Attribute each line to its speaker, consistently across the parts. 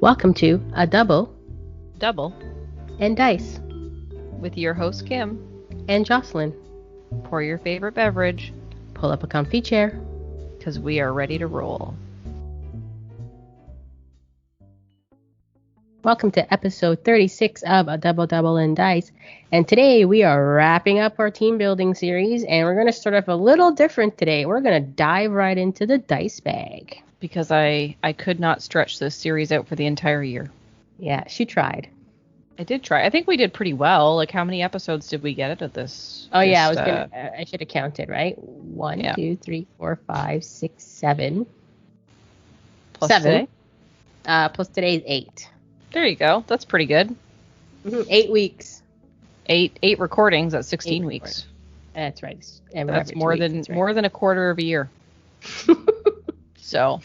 Speaker 1: Welcome to A Double
Speaker 2: and
Speaker 1: Dice
Speaker 2: with your host Kim.
Speaker 1: and Jocelyn.
Speaker 2: Pour your favorite beverage,
Speaker 1: Pull up a comfy chair.
Speaker 2: because we are ready to roll.
Speaker 1: Welcome to episode 36 of A Double and Dice. And today we are wrapping up our team building series, and we're going to start off a little different today. We're going to dive right into the dice bag.
Speaker 2: Because I could not stretch this series out for the entire year.
Speaker 1: Yeah, she tried.
Speaker 2: I did try. I think we did pretty well. Like, how many episodes did we get out of this?
Speaker 1: Oh, yeah, I should have counted, right? 1, 2, 3, 4, 5, 6, 7.
Speaker 2: Plus
Speaker 1: 7.
Speaker 2: today?
Speaker 1: Plus today's 8.
Speaker 2: There you go. That's pretty good.
Speaker 1: 8 weeks.
Speaker 2: Eight recordings. That's 16 weeks.
Speaker 1: That's right.
Speaker 2: That's more than a quarter of a year. So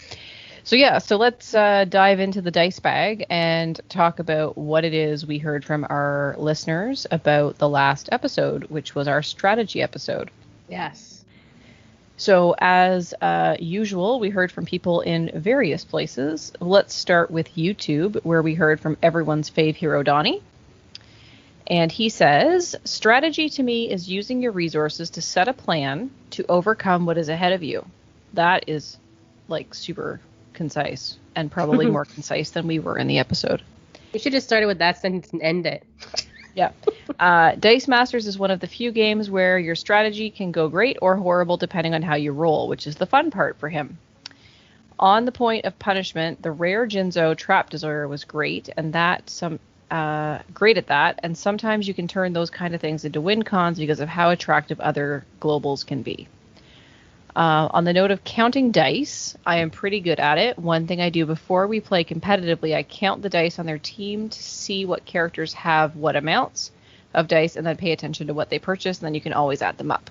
Speaker 2: let's dive into the dice bag and talk about what it is we heard from our listeners about the last episode, which was our strategy episode.
Speaker 1: Yes.
Speaker 2: So as usual, we heard from people in various places. Let's start with YouTube, where we heard from everyone's fave hero, Donnie. And he says, strategy to me is using your resources to set a plan to overcome what is ahead of you. That is like super concise and probably more concise than we were in the episode.
Speaker 1: We should have started with that sentence and end it.
Speaker 2: Yeah. Dice Masters is one of the few games where your strategy can go great or horrible depending on how you roll, which is the fun part for him. On the point of punishment, the rare Jinzo Trap Destroyer was great, and great at that, and sometimes you can turn those kind of things into win cons because of how attractive other globals can be. On the note of counting dice, I am pretty good at it. One thing I do before we play competitively, I count the dice on their team to see what characters have what amounts of dice, and then pay attention to what they purchase, and then you can always add them up.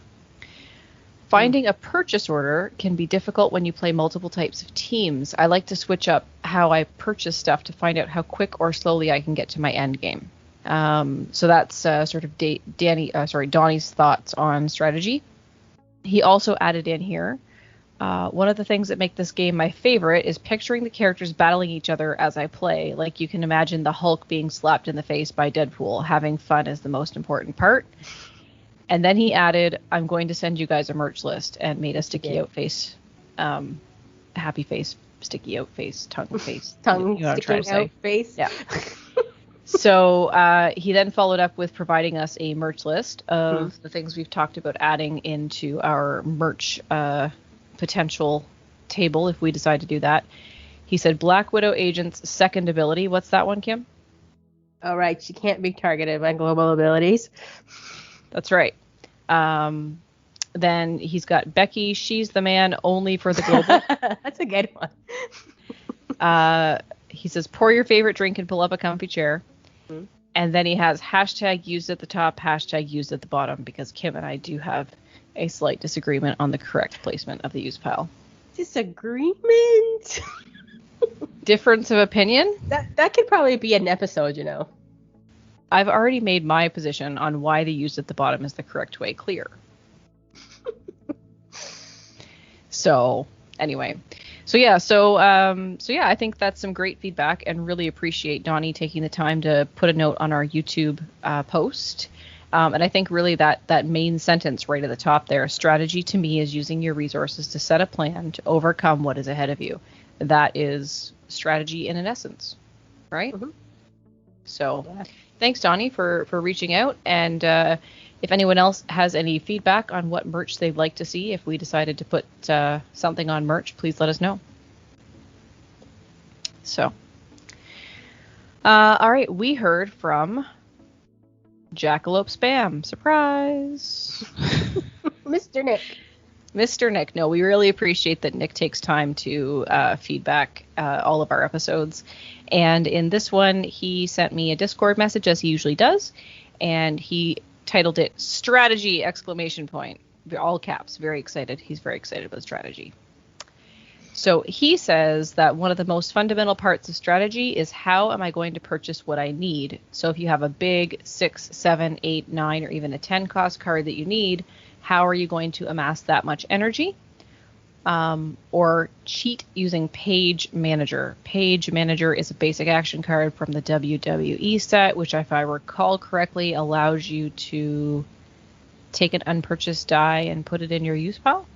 Speaker 2: Finding a purchase order can be difficult when you play multiple types of teams. I like to switch up how I purchase stuff to find out how quick or slowly I can get to my end game. So that's sort of Donnie's thoughts on strategy. He also added in here, one of the things that make this game my favorite is picturing the characters battling each other as I play. Like, you can imagine the Hulk being slapped in the face by Deadpool. Having fun is the most important part. And then he added, I'm going to send you guys a merch list, and made a sticky out face, happy face, sticky out face, tongue face.
Speaker 1: Tongue sticking out face.
Speaker 2: Yeah. So he then followed up with providing us a merch list of the things we've talked about adding into our merch potential table if we decide to do that. He said Black Widow Agent's second ability. What's that one, Kim?
Speaker 1: All right. She can't be targeted by global abilities.
Speaker 2: That's right. Then he's got Becky. She's the man only for the global.
Speaker 1: That's a good one.
Speaker 2: He says, pour your favorite drink and pull up a comfy chair. Mm-hmm. And then he has hashtag used at the top, hashtag used at the bottom, because Kim and I do have a slight disagreement on the correct placement of the use pile.
Speaker 1: Disagreement?
Speaker 2: Difference of opinion?
Speaker 1: That could probably be an episode, you know.
Speaker 2: I've already made my position on why the used at the bottom is the correct way clear. So, anyway. So I think that's some great feedback, and really appreciate Donnie taking the time to put a note on our YouTube post. And I think really that main sentence right at the top there, strategy to me is using your resources to set a plan to overcome what is ahead of you. That is strategy in an essence, right? Mm-hmm. So thanks, Donnie, for reaching out. And if anyone else has any feedback on what merch they'd like to see, if we decided to put something on merch, please let us know. So, all right, we heard from Jackalope Spam. Surprise!
Speaker 1: Mr. Nick.
Speaker 2: No, we really appreciate that Nick takes time to feedback all of our episodes. And in this one, he sent me a Discord message, as he usually does, and he titled it Strategy! ! All caps. Very excited. He's very excited about strategy. So he says that one of the most fundamental parts of strategy is how am I going to purchase what I need? So if you have a big 6, 7, 8, 9, or even a 10 cost card that you need, how are you going to amass that much energy? or cheat using Page Manager. Page Manager is a basic action card from the WWE set, which, if I recall correctly, allows you to take an unpurchased die and put it in your use pile,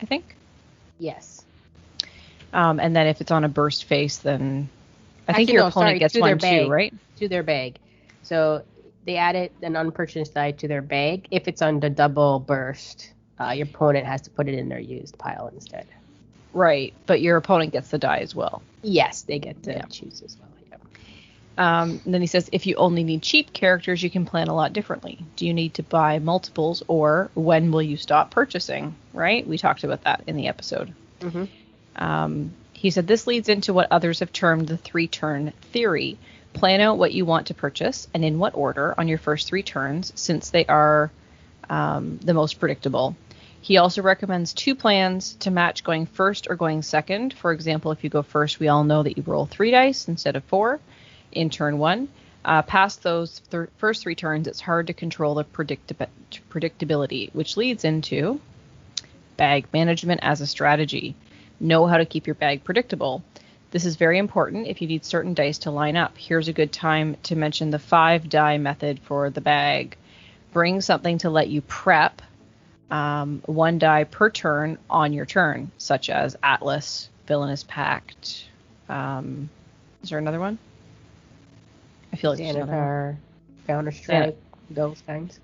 Speaker 2: I think.
Speaker 1: Yes.
Speaker 2: And then if it's on a burst face, then I think your opponent gets one too, right?
Speaker 1: To their bag. So they added an unpurchased die to their bag. If it's on the double burst, your opponent has to put it in their used pile instead.
Speaker 2: Right, but your opponent gets the die as well.
Speaker 1: Yes, they get to choose as well.
Speaker 2: And then he says, if you only need cheap characters, you can plan a lot differently. Do you need to buy multiples, or when will you stop purchasing? Right? We talked about that in the episode. Mm-hmm. He said, this leads into what others have termed the 3-turn theory. Plan out what you want to purchase and in what order on your first 3 turns, since they are the most predictable. He also recommends 2 plans to match going first or going second. For example, if you go first, we all know that you roll 3 dice instead of 4 in turn 1. Past those first 3 turns, it's hard to control the predictability, which leads into bag management as a strategy. Know how to keep your bag predictable. This is very important if you need certain dice to line up. Here's a good time to mention the 5 die method for the bag. Bring something to let you prep 1 die per turn on your turn, such as Atlas, Villainous Pact. Is there another one? I feel like
Speaker 1: Xanathar, Counter-Strike, those kinds.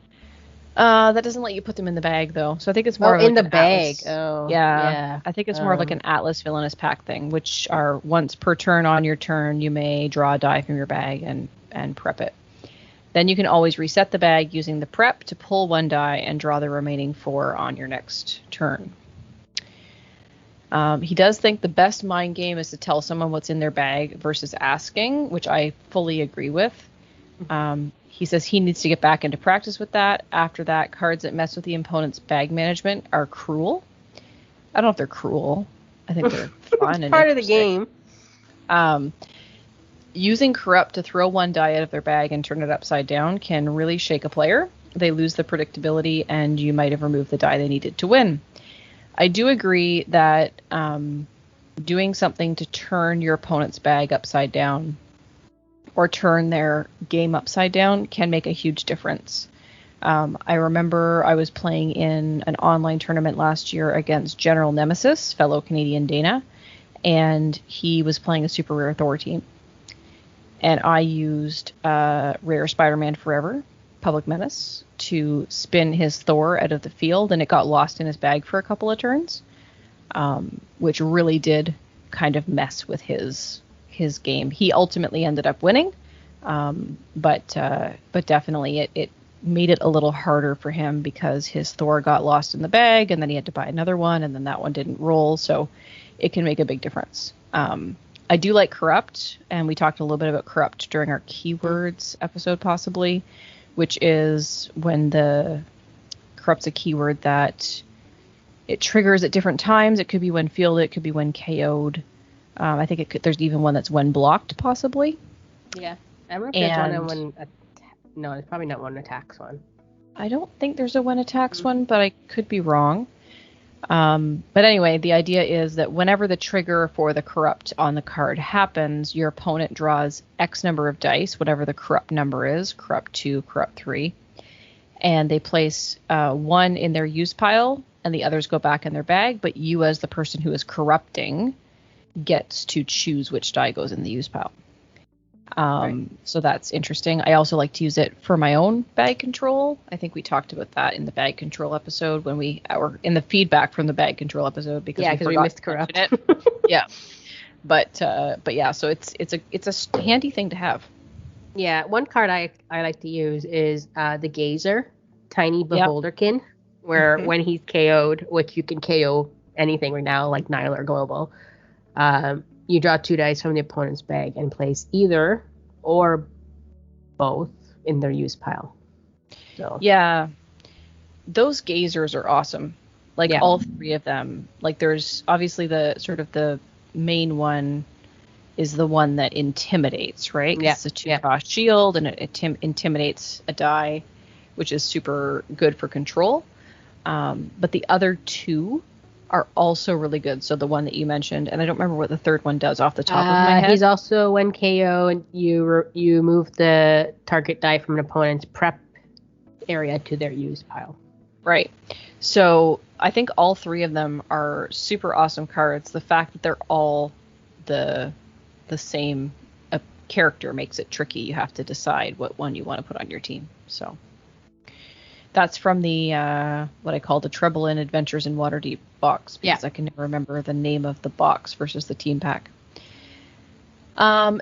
Speaker 2: That doesn't let you put them in the bag, though. So I think it's more of
Speaker 1: in
Speaker 2: like
Speaker 1: the bag.
Speaker 2: Atlas.
Speaker 1: Oh,
Speaker 2: yeah. I think it's more of like an Atlas Villainous Pact thing, which are once per turn on your turn, you may draw a die from your bag and prep it. Then you can always reset the bag using the prep to pull 1 die and draw the remaining 4 on your next turn. He does think the best mind game is to tell someone what's in their bag versus asking, which I fully agree with. He says he needs to get back into practice with that. After that, cards that mess with the opponent's bag management are cruel. I don't know if they're cruel. I think they're fun and
Speaker 1: part of the game.
Speaker 2: Using Corrupt to throw 1 die out of their bag and turn it upside down can really shake a player. They lose the predictability, and you might have removed the die they needed to win. I do agree that doing something to turn your opponent's bag upside down or turn their game upside down can make a huge difference. I remember I was playing in an online tournament last year against General Nemesis, fellow Canadian Dana, and he was playing a super rare Thor team. And I used Rare Spider-Man Forever, Public Menace, to spin his Thor out of the field, and it got lost in his bag for a couple of turns, which really did kind of mess with his game. He ultimately ended up winning, but definitely it made it a little harder for him because his Thor got lost in the bag, and then he had to buy another one, and then that one didn't roll, so it can make a big difference. I do like Corrupt, and we talked a little bit about Corrupt during our keywords episode possibly, which is when the Corrupt's a keyword that it triggers at different times. It could be when fielded, it could be when KO'd. I think there's even one that's when blocked, possibly.
Speaker 1: Yeah. I remember there's one no, it's probably not one attacks one.
Speaker 2: I don't think there's a when attacks one, but I could be wrong. But anyway, the idea is that whenever the trigger for the Corrupt on the card happens, your opponent draws X number of dice, whatever the Corrupt number is, Corrupt 2, Corrupt 3, and they place 1 in their use pile, and the others go back in their bag, but you as the person who is corrupting gets to choose which die goes in the use pile. Right. So that's interesting. I also like to use it for my own bag control. I think we talked about that in the bag control episode or in the feedback from the bag control episode because we missed Corrupt. Yeah, but yeah, so it's a handy thing to have.
Speaker 1: Yeah, one card I like to use is the Gazer, Tiny Beholderkin, where when he's KO'd, which you can KO anything right now, like Nyla or Global, you draw 2 dice from the opponent's bag and place either or both in their use pile. So
Speaker 2: yeah, those Gazers are awesome. Like all 3 of them. Like there's obviously the sort of the main one is the one that intimidates, right? Yeah. It's a 2-cost shield and it intimidates a die, which is super good for control. But the other two are also really good. So the one that you mentioned, and I don't remember what the third one does off the top of my head.
Speaker 1: He's also when KO and you move the target die from an opponent's prep area to their use pile.
Speaker 2: Right. So I think all three of them are super awesome cards. The fact that they're all the same character makes it tricky. You have to decide what one you want to put on your team. So that's from the what I call the Trouble in Adventures in Waterdeep box, because I can never remember the name of the box versus the team pack.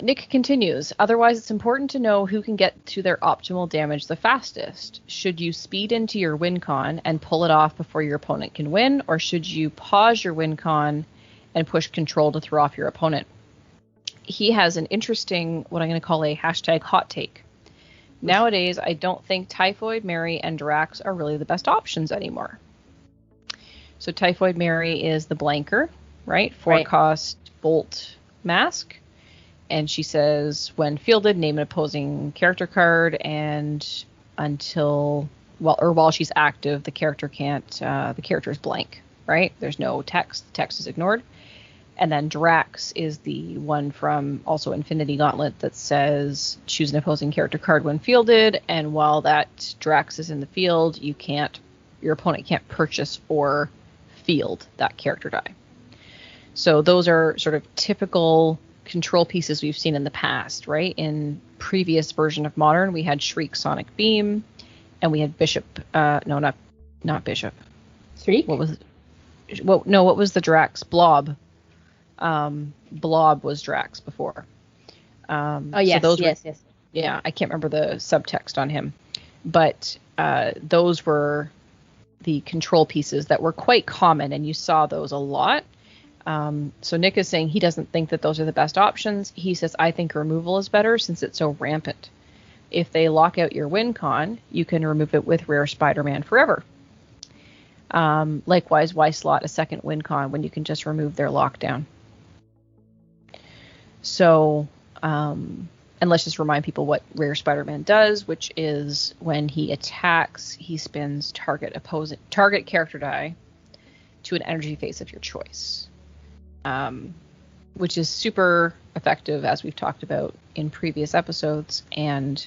Speaker 2: Nick continues, otherwise it's important to know who can get to their optimal damage the fastest. Should you speed into your win con and pull it off before your opponent can win, or should you pause your win con and push control to throw off your opponent? He has an interesting, what I'm going to call a hashtag hot take. Nowadays, I don't think Typhoid Mary and Drax are really the best options anymore. So Typhoid Mary is the blanker, right? 4-cost bolt mask. And she says, when fielded, name an opposing character card, and while she's active, the character is blank, right? There's no text. The text is ignored. And then Drax is the one from also Infinity Gauntlet that says, choose an opposing character card when fielded, and while that Drax is in the field, your opponent can't purchase or field that character die. So those are sort of typical control pieces we've seen in the past, right? In previous version of Modern, we had Shriek Sonic Beam, and we had Bishop. No, not Bishop.
Speaker 1: Shriek?
Speaker 2: What was it? What was the Drax? Blob. Blob was Drax before.
Speaker 1: Yes,
Speaker 2: so
Speaker 1: yes.
Speaker 2: Yeah, I can't remember the subtext on him, but those were the control pieces that were quite common, and you saw those a lot. So Nick is saying he doesn't think that those are the best options. He says, I think removal is better since it's so rampant. If they lock out your win con, you can remove it with Rare Spider-Man forever. Likewise, why slot a second win con when you can just remove their lockdown? So, and let's just remind people what Rare Spider-Man does, which is when he attacks, he spins target character die to an energy phase of your choice. Which is super effective, as we've talked about in previous episodes, and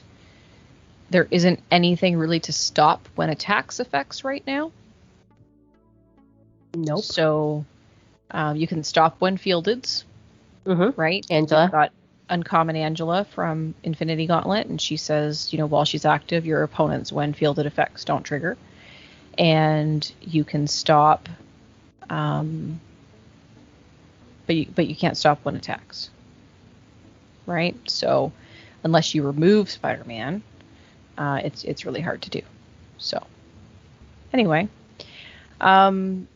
Speaker 2: there isn't anything really to stop when attacks effects right now.
Speaker 1: Nope.
Speaker 2: So you can stop when fieldeds, right?
Speaker 1: Angela.
Speaker 2: You've got Uncommon Angela from Infinity Gauntlet, and she says, while she's active, your opponent's when fielded effects don't trigger. And you can stop... But you can't stop when attacks, right? So unless you remove Spider-Man, it's really hard to do. So anyway, so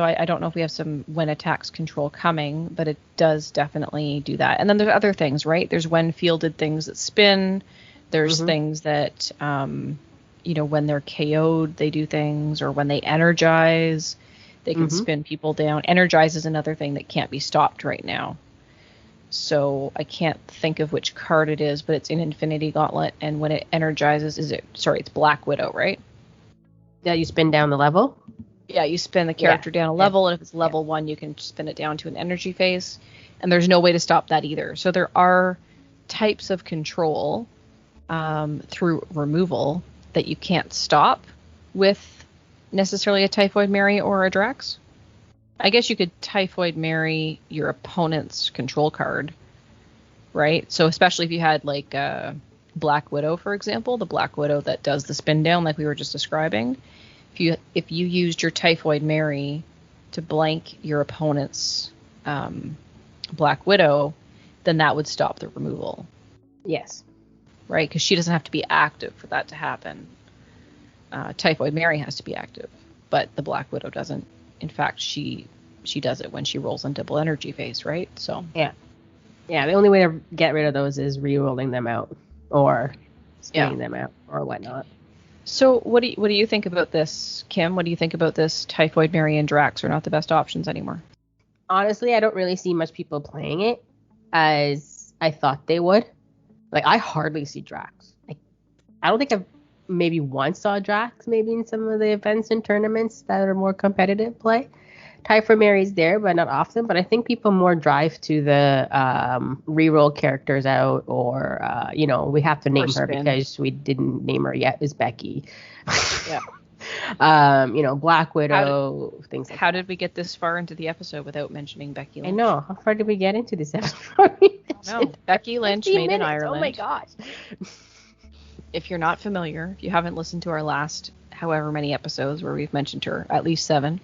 Speaker 2: I don't know if we have some when attacks control coming, but it does definitely do that. And then there's other things, right? There's when fielded things that spin. There's things that when they're KO'd, they do things, or when they energize. They can spin people down. Energize is another thing that can't be stopped right now. So I can't think of which card it is, but it's in Infinity Gauntlet. And when it energizes, it's Black Widow, right?
Speaker 1: Yeah, you spin down the level?
Speaker 2: Yeah, you spin the character down a level, and if it's level 1, you can spin it down to an energy phase. And there's no way to stop that either. So there are types of control through removal that you can't stop with necessarily a Typhoid Mary or a Drax. I guess you could Typhoid Mary your opponent's control card, right? So especially if you had like Black Widow, for example, the Black Widow that does the spin down like we were just describing. If you used your Typhoid Mary to blank your opponent's Black Widow, then that would stop the removal.
Speaker 1: Yes.
Speaker 2: Right? Because she doesn't have to be active for that to happen. Typhoid Mary has to be active, but the Black Widow doesn't. In fact, she does it when she rolls in double energy phase, right? So
Speaker 1: yeah, the only way to get rid of those is re-rolling them out or spinning them out or whatnot.
Speaker 2: So what do you think about this, Kim? What do you think about this? Typhoid Mary and Drax are not the best options anymore.
Speaker 1: Honestly, I don't really see much people playing it as I thought they would. Like, I hardly see Drax. I don't think I've maybe once saw Drax maybe in some of the events and tournaments that are more competitive play. Typhoid Mary's there, but not often. But I think people more drive to the reroll characters out, or we have to name her because we didn't name her yet. Is Becky?
Speaker 2: Yeah.
Speaker 1: Black Widow, things like that.
Speaker 2: How did we get this far into the episode without mentioning Becky Lynch?
Speaker 1: I know. How far did we get into this episode?
Speaker 2: No, Becky Lynch made in Ireland.
Speaker 1: Oh my gosh.
Speaker 2: If you're not familiar, if you haven't listened to our last however many episodes where we've mentioned her, at least 7.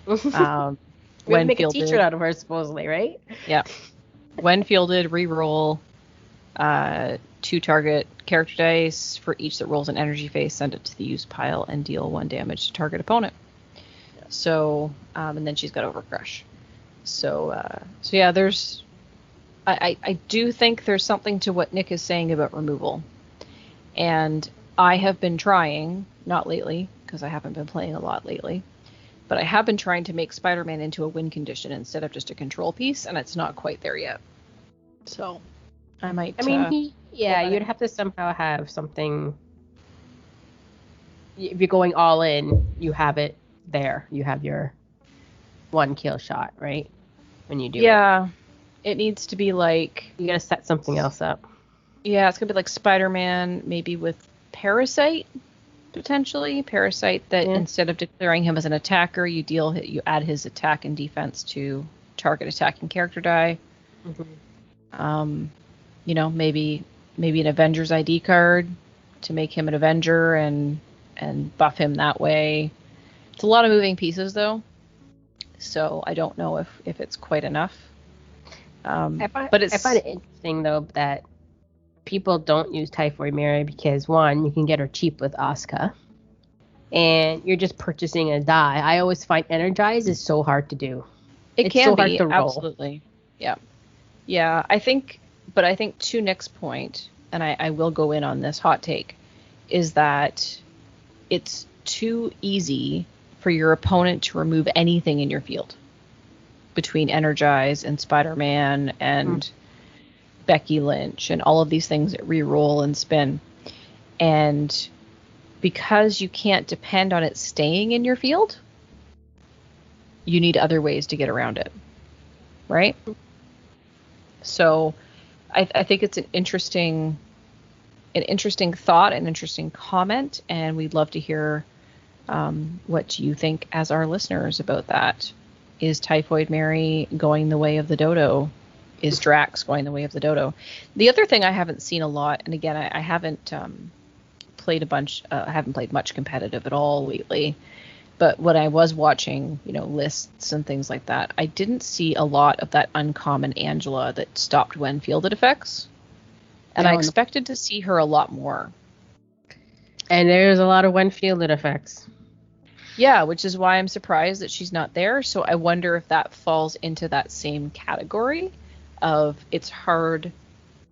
Speaker 1: We make a t-shirt out of her, supposedly, right?
Speaker 2: Yeah. When fielded, re-roll 2 target character dice. For each that rolls an energy phase, send it to the use pile and deal 1 damage to target opponent. Yeah. So, and then she's got Overcrush. So yeah, there's... I do think there's something to what Nick is saying about removal. And I have been trying, not lately, because I haven't been playing a lot lately, but I have been trying to make Spider-Man into a win condition instead of just a control piece, and it's not quite there yet. So I might...
Speaker 1: you'd have to somehow have something... If you're going all in, you have it there. You have your 1 kill shot, right? When you do it.
Speaker 2: Yeah. It needs to be like...
Speaker 1: You gotta set something else up.
Speaker 2: Yeah, it's gonna be like Spider-Man, maybe with Parasite, potentially. Parasite that instead of declaring him as an attacker, you add his attack and defense to target attacking character die. Mm-hmm. Maybe an Avengers ID card to make him an Avenger and buff him that way. It's a lot of moving pieces though, so I don't know if it's quite enough. I find it interesting though that people don't use Typhoid Mary because, one, you can get her cheap with Asuka, and you're just purchasing a die. I always find Energize is so hard to do. It's so hard to roll. Absolutely. Yeah. I think to Nick's point, and I will go in on this hot take, is that it's too easy for your opponent to remove anything in your field between Energize and Spider-Man and Becky Lynch and all of these things that re-roll and spin. And because you can't depend on it staying in your field, you need other ways to get around it. Right? So I think it's an interesting thought, an interesting comment, and we'd love to hear what you think as our listeners about that. Is Typhoid Mary going the way of the dodo? Is Drax going the way of the dodo? The other thing I haven't seen a lot, and again, I haven't played much competitive at all lately, but when I was watching, lists and things like that, I didn't see a lot of that uncommon Angela that stopped when fielded effects, and I expected to see her a lot more.
Speaker 1: And there's a lot of when fielded effects.
Speaker 2: Yeah, which is why I'm surprised that she's not there. So I wonder if that falls into that same category of it's hard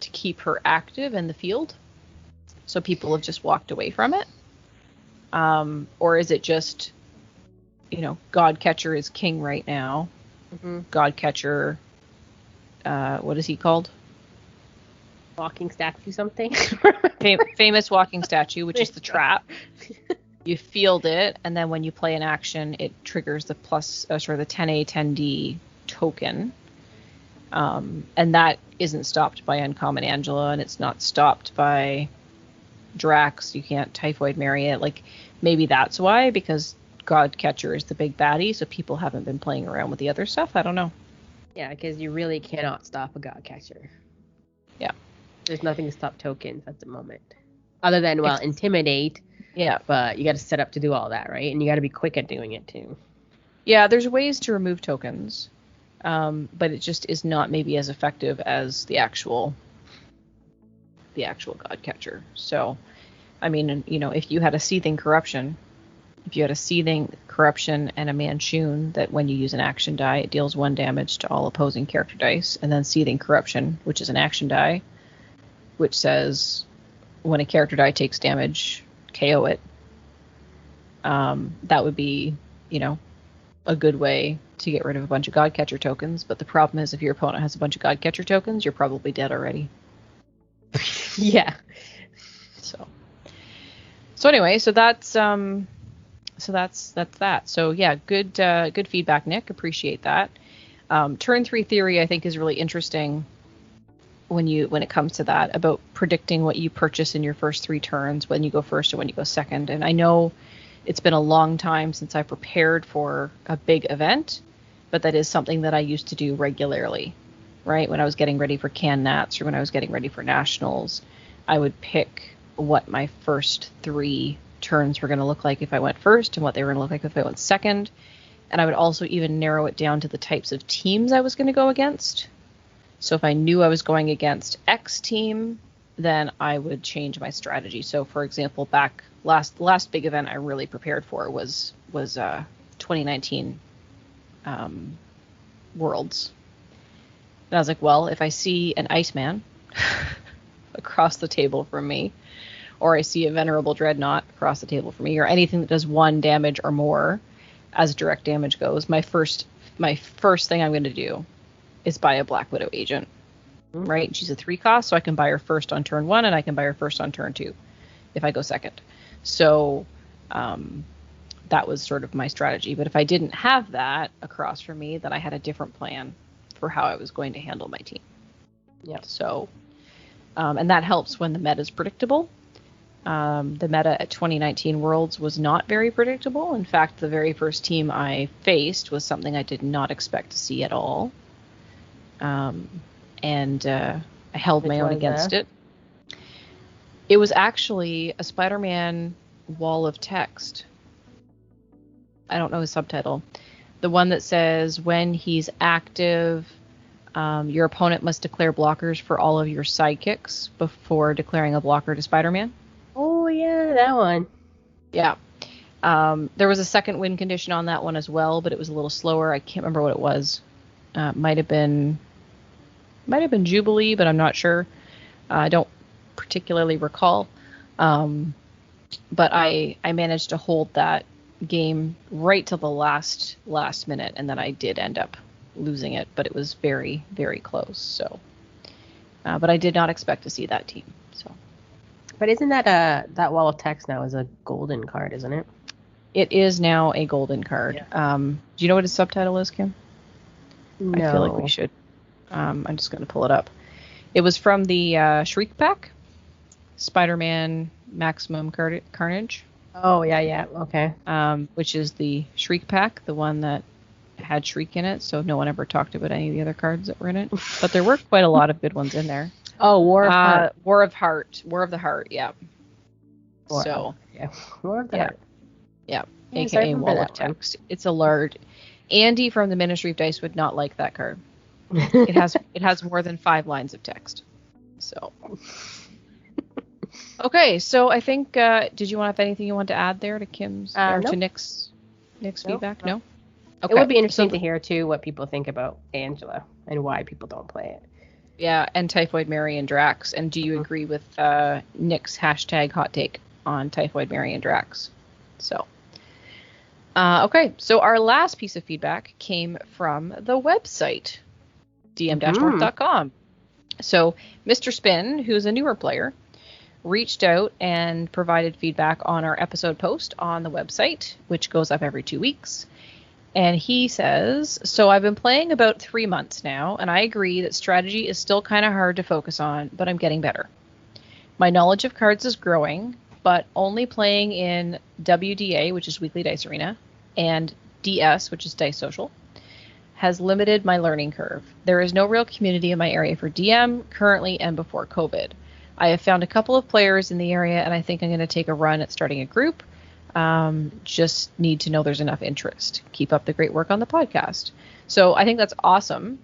Speaker 2: to keep her active in the field, so people have just walked away from it. Or is it just, Godcatcher is king right now. Mm-hmm. Godcatcher, what is he called?
Speaker 1: Walking statue something?
Speaker 2: Famous walking statue, which is the trap. You field it, and then when you play an action, it triggers the 10A, 10D token. And that isn't stopped by Uncommon Angela, and it's not stopped by Drax. You can't Typhoid Mary it. Like, maybe that's why, because Godcatcher is the big baddie, so people haven't been playing around with the other stuff. I don't know.
Speaker 1: Yeah, because you really cannot stop a Godcatcher.
Speaker 2: Yeah.
Speaker 1: There's nothing to stop tokens at the moment. Other than, Intimidate.
Speaker 2: Yeah.
Speaker 1: But you got to set up to do all that, right? And you got to be quick at doing it, too.
Speaker 2: Yeah, there's ways to remove tokens. But it just is not maybe as effective as the actual Godcatcher. So, I mean, if you had a Seething Corruption and a Manchun, that when you use an action die, it deals 1 damage to all opposing character dice, and then Seething Corruption, which is an action die, which says when a character die takes damage, KO it. That would be, a good way to get rid of a bunch of Godcatcher tokens. But the problem is, if your opponent has a bunch of Godcatcher tokens, you're probably dead already.
Speaker 1: Yeah.
Speaker 2: So anyway, so that's that. So yeah, good feedback, Nick. Appreciate that. Turn 3 theory, I think, is really interesting when it comes to that, about predicting what you purchase in your first 3 turns, when you go first or when you go second. And I know it's been a long time since I prepared for a big event, but that is something that I used to do regularly, right? When I was getting ready for Can Nats or when I was getting ready for Nationals, I would pick what my first 3 turns were going to look like if I went first and what they were going to look like if I went second. And I would also even narrow it down to the types of teams I was going to go against. So if I knew I was going against X team, then I would change my strategy. So for example, last big event I really prepared for was 2019 Worlds. And I was like, well, if I see an Iceman across the table from me, or I see a Venerable Dreadnought across the table from me, or anything that does 1 damage or more as direct damage goes, my first thing I'm going to do is buy a Black Widow agent, right? She's a 3 cost, so I can buy her first on turn 1, and I can buy her first on turn 2 if I go second. So that was sort of my strategy. But if I didn't have that across from me, then I had a different plan for how I was going to handle my team.
Speaker 1: Yeah.
Speaker 2: So, and that helps when the meta is predictable. The meta at 2019 Worlds was not very predictable. In fact, the very first team I faced was something I did not expect to see at all. And I held my own against it. It was actually a Spider-Man wall of text. I don't know his subtitle. The one that says, when he's active, your opponent must declare blockers for all of your sidekicks before declaring a blocker to Spider-Man.
Speaker 1: Oh, yeah, that one.
Speaker 2: Yeah. There was a second win condition on that one as well, but it was a little slower. I can't remember what it was. Might have been Jubilee, but I'm not sure. I don't particularly recall. But I managed to hold that game right till the last minute, and then I did end up losing it, but it was very, very close. So, but I did not expect to see that team. So,
Speaker 1: but isn't that wall of text now is a golden card, isn't it?
Speaker 2: It is now a golden card. Yeah. Do you know what his subtitle is, Kim?
Speaker 1: No.
Speaker 2: I feel like we should. I'm just going to pull it up. It was from the Shriek Pack, Spider-Man Maximum Carnage.
Speaker 1: Oh, yeah, okay.
Speaker 2: Which is the Shriek Pack, the one that had Shriek in it, so no one ever talked about any of the other cards that were in it. But there were quite a lot of good ones in there.
Speaker 1: Oh, War of Heart.
Speaker 2: War of the Heart, yeah.
Speaker 1: War of the Heart.
Speaker 2: Yeah, aka Wall of Text. It's a large... Andy from the Ministry of Dice would not like that card. It has more than 5 lines of text. So... Okay, so I think, did you want to have anything you want to add there to Kim's, or to Nick's feedback? No? Okay.
Speaker 1: It would be interesting to hear, too, what people think about Angela and why people don't play it.
Speaker 2: Yeah, and Typhoid Mary and Drax. And do you agree with Nick's hashtag hot take on Typhoid Mary and Drax? So, okay, so our last piece of feedback came from the website, dm-north.com. So, Mr. Spin, who's a newer player, reached out and provided feedback on our episode post on the website, which goes up every 2 weeks. And he says, so I've been playing about 3 months now, and I agree that strategy is still kind of hard to focus on, but I'm getting better. My knowledge of cards is growing, but only playing in WDA, which is Weekly Dice Arena, and DS, which is Dice Social, has limited my learning curve. There is no real community in my area for DM currently and before COVID. I have found a couple of players in the area, and I think I'm going to take a run at starting a group. Just need to know there's enough interest. Keep up the great work on the podcast. So I think that's awesome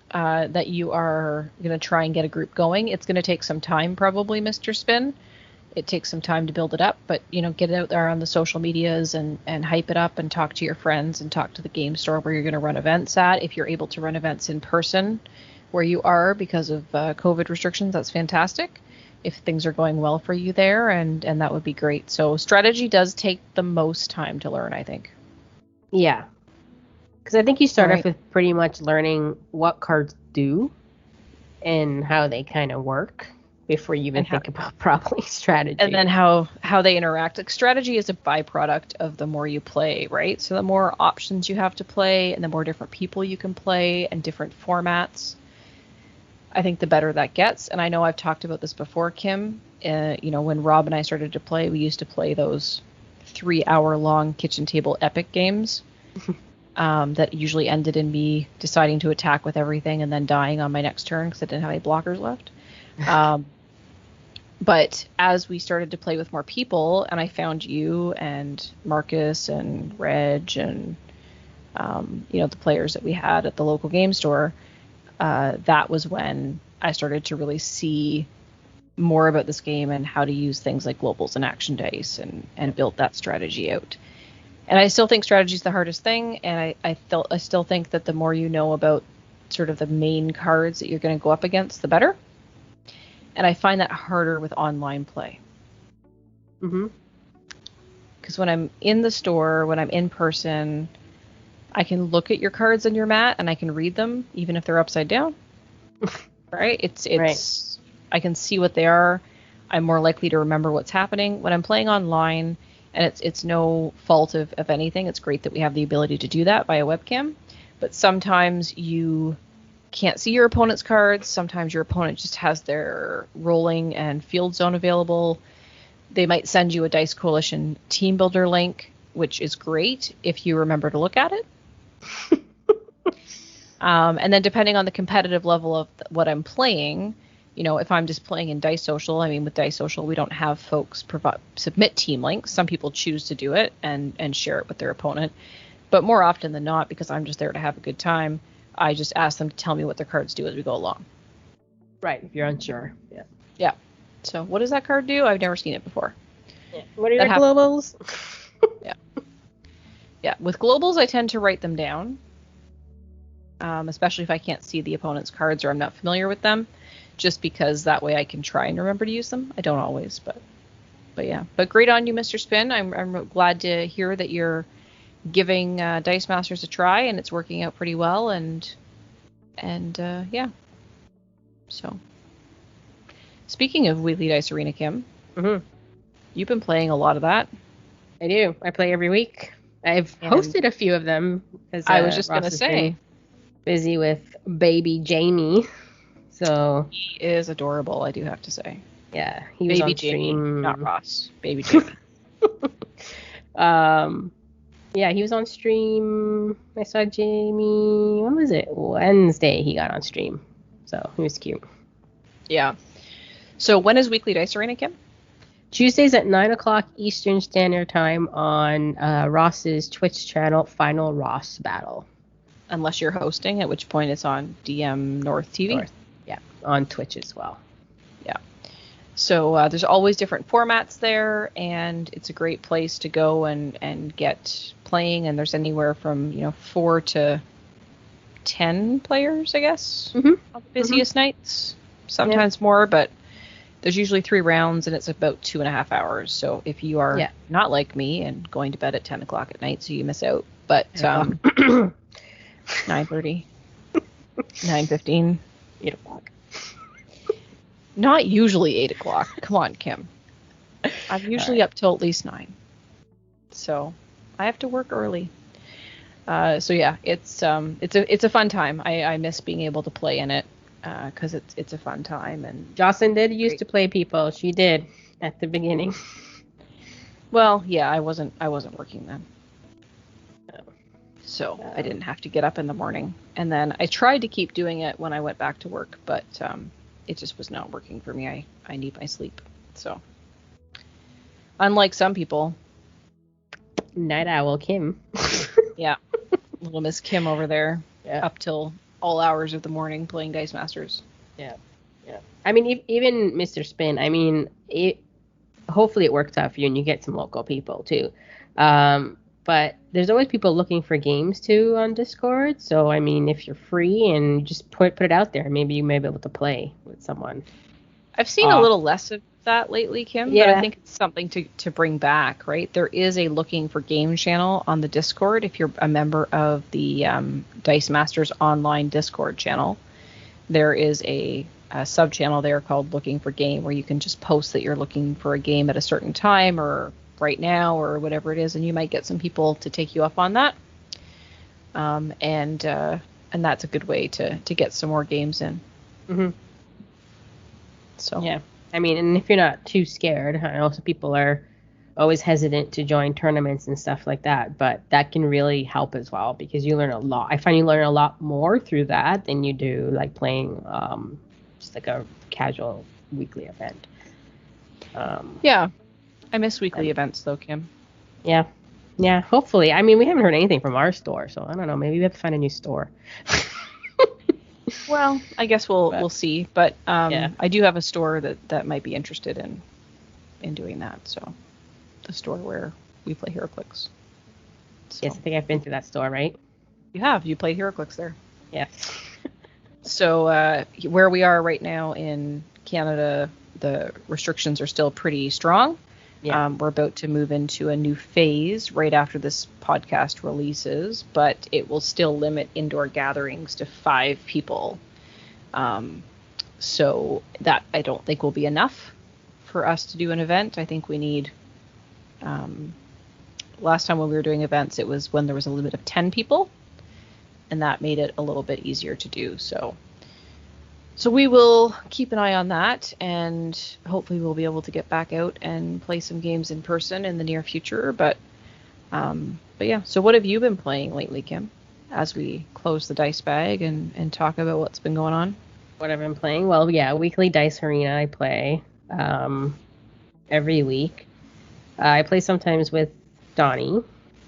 Speaker 2: that you are going to try and get a group going. It's going to take some time, probably, Mr. Spin. It takes some time to build it up, but, get it out there on the social medias and hype it up and talk to your friends and talk to the game store where you're going to run events at. If you're able to run events in person where you are because of COVID restrictions, that's fantastic. If things are going well for you there, and that would be great. So strategy does take the most time to learn, I think.
Speaker 1: Yeah. Because I think you start off with pretty much learning what cards do and how they kind of work. before you even
Speaker 2: And
Speaker 1: think about probably strategy.
Speaker 2: And then how they interact. Like, strategy is a byproduct of the more you play, right? So the more options you have to play and the more different people you can play and different formats, I think the better that gets. And I know I've talked about this before, Kim. When Rob and I started to play, we used to play those 3-hour-long kitchen table epic games that usually ended in me deciding to attack with everything and then dying on my next turn because I didn't have any blockers left. But as we started to play with more people, and I found you and Marcus and Reg and the players that we had at the local game store, that was when I started to really see more about this game and how to use things like globals and action dice and build that strategy out. And I still think strategy is the hardest thing, and I still think that the more you know about sort of the main cards that you're going to go up against, the better. And I find that harder with online play.
Speaker 1: Mm-hmm.
Speaker 2: Because when I'm in the store, when I'm in person, I can look at your cards on your mat and I can read them, even if they're upside down. Right? It's right. I can see what they are. I'm more likely to remember what's happening. When I'm playing online, and it's no fault of anything, it's great that we have the ability to do that via webcam. But sometimes you can't see your opponent's cards. Sometimes your opponent just has their rolling and field zone available. They might send you a Dice Coalition team builder link, which is great if you remember to look at it. And then depending on the competitive level of what I'm playing, if I'm just playing in Dice Social, with Dice Social, we don't have folks submit team links. Some people choose to do it and share it with their opponent. But more often than not, because I'm just there to have a good time, I just ask them to tell me what their cards do as we go along.
Speaker 1: Right, if you're unsure. Yeah.
Speaker 2: Yeah. So what does that card do? I've never seen it before.
Speaker 1: Yeah. What are your globals?
Speaker 2: Yeah. Yeah. With globals, I tend to write them down, especially if I can't see the opponent's cards or I'm not familiar with them, just because that way I can try and remember to use them. I don't always, but yeah. But great on you, Mr. Spin. I'm glad to hear that you're giving Dice Masters a try and it's working out pretty well, and yeah. So, speaking of Weekly Dice Arena, Kim, you've been playing a lot of that.
Speaker 1: I do. I play every week. I've hosted a few of them.
Speaker 2: I was just going to say,
Speaker 1: busy with baby Jamie, so
Speaker 2: he is adorable. I do have to say.
Speaker 1: Yeah, he was on stream.
Speaker 2: Jamie, not Ross. Baby Jamie.
Speaker 1: Yeah, he was on stream. I saw Jamie. When was it? Wednesday he got on stream. So he was cute.
Speaker 2: Yeah. So when is Weekly Dice Arena, Kim?
Speaker 1: Tuesdays at 9 o'clock Eastern Standard Time on Ross's Twitch channel, Final Ross Battle.
Speaker 2: Unless you're hosting, at which point it's on dmNorthTV.
Speaker 1: Yeah, on Twitch as well.
Speaker 2: Yeah. So there's always different formats there, and it's a great place to go and get playing. And there's anywhere from 4 to 10 players, I guess, on the busiest nights. Sometimes more, but there's usually 3 rounds, and it's about 2.5 hours. So if you are not like me and going to bed at 10 o'clock at night, so you miss out. But 9:30, 9:15, 8 o'clock. Not usually 8 o'clock. Come on, Kim. I'm usually up till at least 9. So I have to work early. So yeah, it's a fun time. I miss being able to play in it because it's a fun time. And
Speaker 1: Jocelyn did used to play people. She did at the beginning.
Speaker 2: Well, yeah, I wasn't working then. So I didn't have to get up in the morning. And then I tried to keep doing it when I went back to work, but it just was not working for me. I need my sleep. So unlike some people.
Speaker 1: Night Owl Kim.
Speaker 2: Yeah. Little Miss Kim over there. Yeah. Up till all hours of the morning playing Dice Masters.
Speaker 1: Yeah. Yeah. Even Mr. Spin, hopefully it works out for you and you get some local people too. But there's always people looking for games too on Discord. So, if you're free and just put it out there, maybe you may be able to play with someone.
Speaker 2: I've seen a little less of that lately, Kim, but I think it's something to bring back, right? There is a looking for game channel on the Discord if you're a member of the Dice Masters online Discord channel. There is a sub channel there called Looking for Game, where you can just post that you're looking for a game at a certain time or right now or whatever it is, and you might get some people to take you up on that. And that's a good way to get some more games in.
Speaker 1: Mm-hmm.
Speaker 2: So
Speaker 1: yeah, I mean, and if you're not too scared, I know some people are always hesitant to join tournaments and stuff like that, but that can really help as well because you learn a lot. I find you learn a lot more through that than you do like playing just like a casual weekly event.
Speaker 2: Yeah, I miss weekly events though, Kim.
Speaker 1: Yeah, hopefully. I mean, we haven't heard anything from our store, so I don't know. Maybe we have to find a new store.
Speaker 2: Well, I guess we'll see. But
Speaker 1: yeah.
Speaker 2: I do have a store that might be interested in doing that. So the store where we play HeroClix. So.
Speaker 1: Yes, I think I've been to that store, right?
Speaker 2: You played HeroClix there.
Speaker 1: Yes.
Speaker 2: So where we are right now in Canada, the restrictions are still pretty strong. Yeah. We're about to move into a new phase right after this podcast releases, but it will still limit indoor gatherings to 5 people. So that I don't think will be enough for us to do an event. I think we need, last time when we were doing events, it was when there was a limit of 10 people, and that made it a little bit easier to do. So we will keep an eye on that, and hopefully we'll be able to get back out and play some games in person in the near future. But yeah, so what have you been playing lately, Kim, as we close the dice bag and talk about what's been going on?
Speaker 1: What I've been playing? Well, yeah, weekly Dice Arena I play every week. I play sometimes with Donnie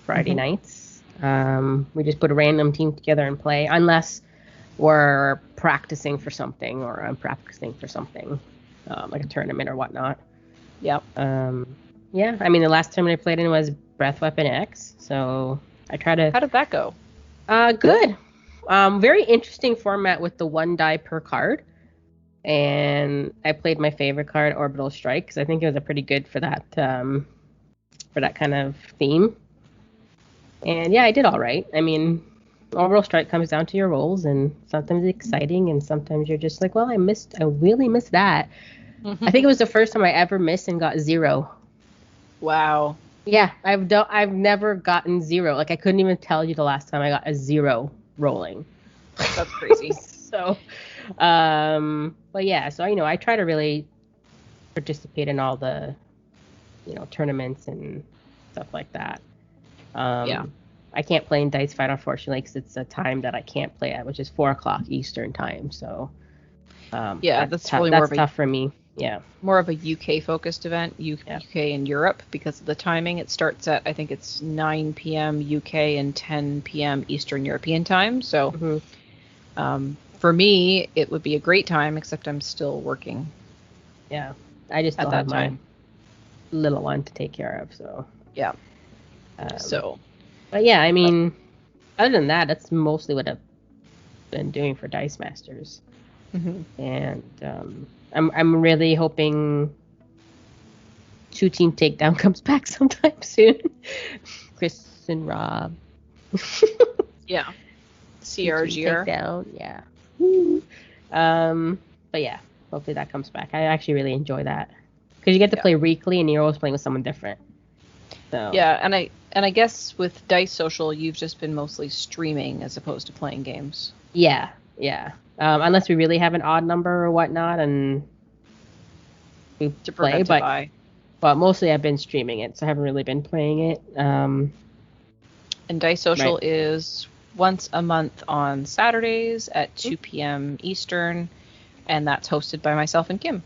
Speaker 1: Friday nights. We just put a random team together and play, unless we're practicing for something, or I'm practicing for something, like a tournament or whatnot.
Speaker 2: Yep.
Speaker 1: Yeah, I mean, the last tournament I played in was Breath Weapon X, so I try to...
Speaker 2: How did that go?
Speaker 1: Good. Very interesting format with the 1 die per card, and I played my favorite card, Orbital Strike, because I think it was a pretty good for that kind of theme. And yeah, I did all right. I mean, Orbital Strike comes down to your rolls, and sometimes it's exciting, and sometimes you're just like, well, I really missed that. I think it was the first time I ever missed and got 0.
Speaker 2: Wow.
Speaker 1: Yeah, I've never gotten 0. Like, I couldn't even tell you the last time I got a 0 rolling.
Speaker 2: That's crazy.
Speaker 1: So, but yeah, so I try to really participate in all the, tournaments and stuff like that. Yeah. I can't play in Dice Fight, unfortunately, because it's a time that I can't play at, which is 4:00 Eastern time. So,
Speaker 2: that's really
Speaker 1: that's tough for me. Yeah.
Speaker 2: More of a UK-focused event, UK and Europe, because of the timing. It starts at, I think it's 9 p.m. UK and 10 p.m. Eastern European time. So, for me, it would be a great time, except I'm still working.
Speaker 1: Yeah. I just still have my little one to take care of. So.
Speaker 2: Yeah.
Speaker 1: But yeah, I mean, other than that, that's mostly what I've been doing for Dice Masters. And I'm really hoping 2-Team Takedown comes back sometime soon. Chris and Rob.
Speaker 2: Yeah. CRGR.
Speaker 1: Takedown, yeah. But yeah, hopefully that comes back. I actually really enjoy that because you get to play weekly, and you're always playing with someone different. So.
Speaker 2: Yeah, and I guess with Dice Social, you've just been mostly streaming as opposed to playing games.
Speaker 1: Yeah. Unless we really have an odd number or whatnot, and we play, but mostly I've been streaming it, so I haven't really been playing it.
Speaker 2: And Dice Social is once a month on Saturdays at 2 p.m. Eastern, and that's hosted by myself and Kim.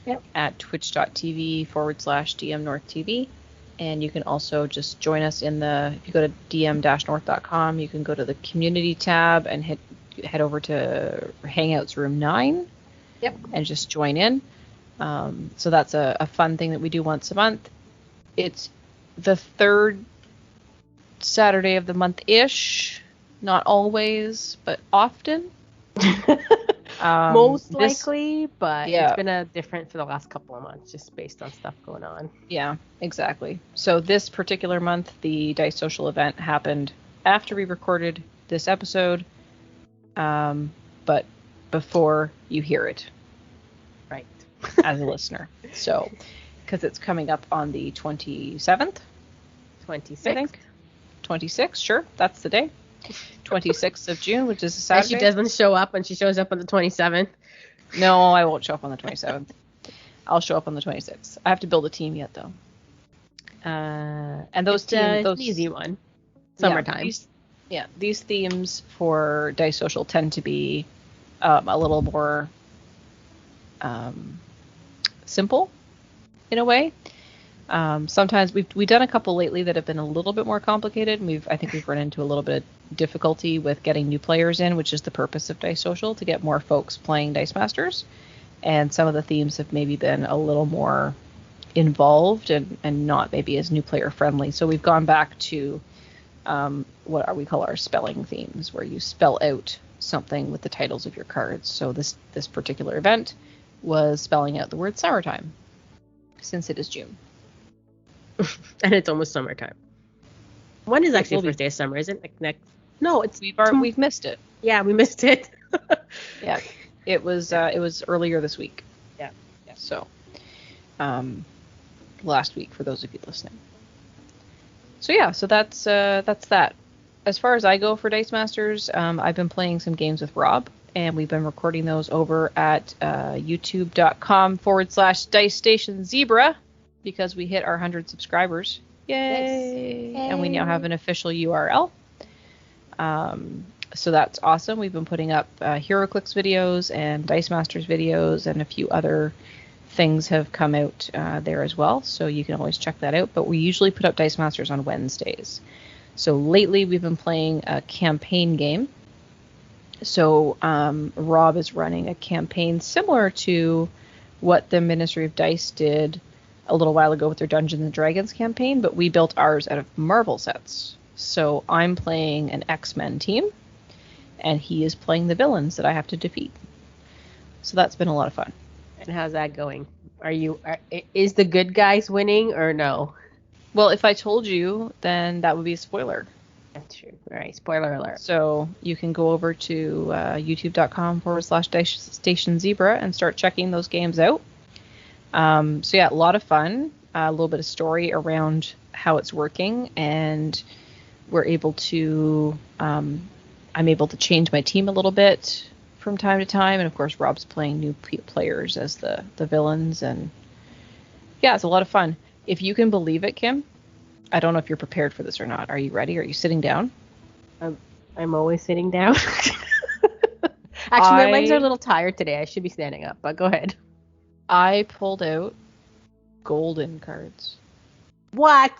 Speaker 1: Yep.
Speaker 2: At twitch.tv/dmNorthTV. And you can also just join us if you go to dm-north.com, you can go to the community tab and head over to Hangouts Room 9.
Speaker 1: Yep.
Speaker 2: And just join in. So that's a fun thing that we do once a month. It's the 3rd Saturday of the month-ish. Not always, but often.
Speaker 1: Most likely, but it's been different for the last couple of months, just based on stuff going on.
Speaker 2: Yeah, exactly. So this particular month, the Dice Social event happened after we recorded this episode, but before you hear it. as a listener. So, because it's coming up on the 27th,
Speaker 1: 26th.
Speaker 2: I think. 26th, sure, that's the day. 26th of June, which is a
Speaker 1: And
Speaker 2: Saturday.
Speaker 1: she doesn't show up, and she shows up on the 27th.
Speaker 2: No, I won't show up on the 27th. I'll show up on the 26th. I have to build a team yet, though. And those teams,
Speaker 1: an easy one. Summertime.
Speaker 2: These themes for Dice Social tend to be a little more simple in a way. Sometimes we've done a couple lately that have been a little bit more complicated. I think we've run into a little bit of difficulty with getting new players in, which is the purpose of Dice Social, to get more folks playing Dice Masters. And some of the themes have maybe been a little more involved and not maybe as new player friendly. So we've gone back to what we call our spelling themes, where you spell out something with the titles of your cards. So this particular event was spelling out the word summertime, since it is June.
Speaker 1: And it's almost summertime. When is actually the first day of summer? Is it like next? No, it's
Speaker 2: we've missed it.
Speaker 1: Yeah, we missed it.
Speaker 2: Yeah, it was earlier this week.
Speaker 1: Yeah.
Speaker 2: So, last week for those of you listening. So yeah, so that's that. As far as I go for Dice Masters, I've been playing some games with Rob, and we've been recording those over at youtube.com/Dice Station Zebra, because we hit our 100 subscribers. Yay!
Speaker 1: Yes.
Speaker 2: And we now have an official URL. So that's awesome. We've been putting up HeroClix videos and Dice Masters videos, and a few other things have come out there as well. So you can always check that out. But we usually put up Dice Masters on Wednesdays. So lately we've been playing a campaign game. So Rob is running a campaign similar to what the Ministry of Dice did a little while ago with their Dungeons and Dragons campaign, but we built ours out of Marvel sets. So I'm playing an X-Men team, and he is playing the villains that I have to defeat. So that's been a lot of fun.
Speaker 1: And how's that going? Is the good guys winning or no?
Speaker 2: Well, if I told you, then that would be a spoiler.
Speaker 1: That's true. All right, spoiler alert.
Speaker 2: So you can go over to youtube.com/Dice Station Zebra and start checking those games out. So yeah, a lot of fun, a little bit of story around how it's working, and we're able to, I'm able to change my team a little bit from time to time, and of course Rob's playing new players as the villains, and yeah, it's a lot of fun. If you can believe it, Kim, I don't know if you're prepared for this or not. Are you ready? Are you sitting down?
Speaker 1: I'm always sitting down. Actually, my legs are a little tired today. I should be standing up, but go ahead.
Speaker 2: I pulled out golden cards.
Speaker 1: What?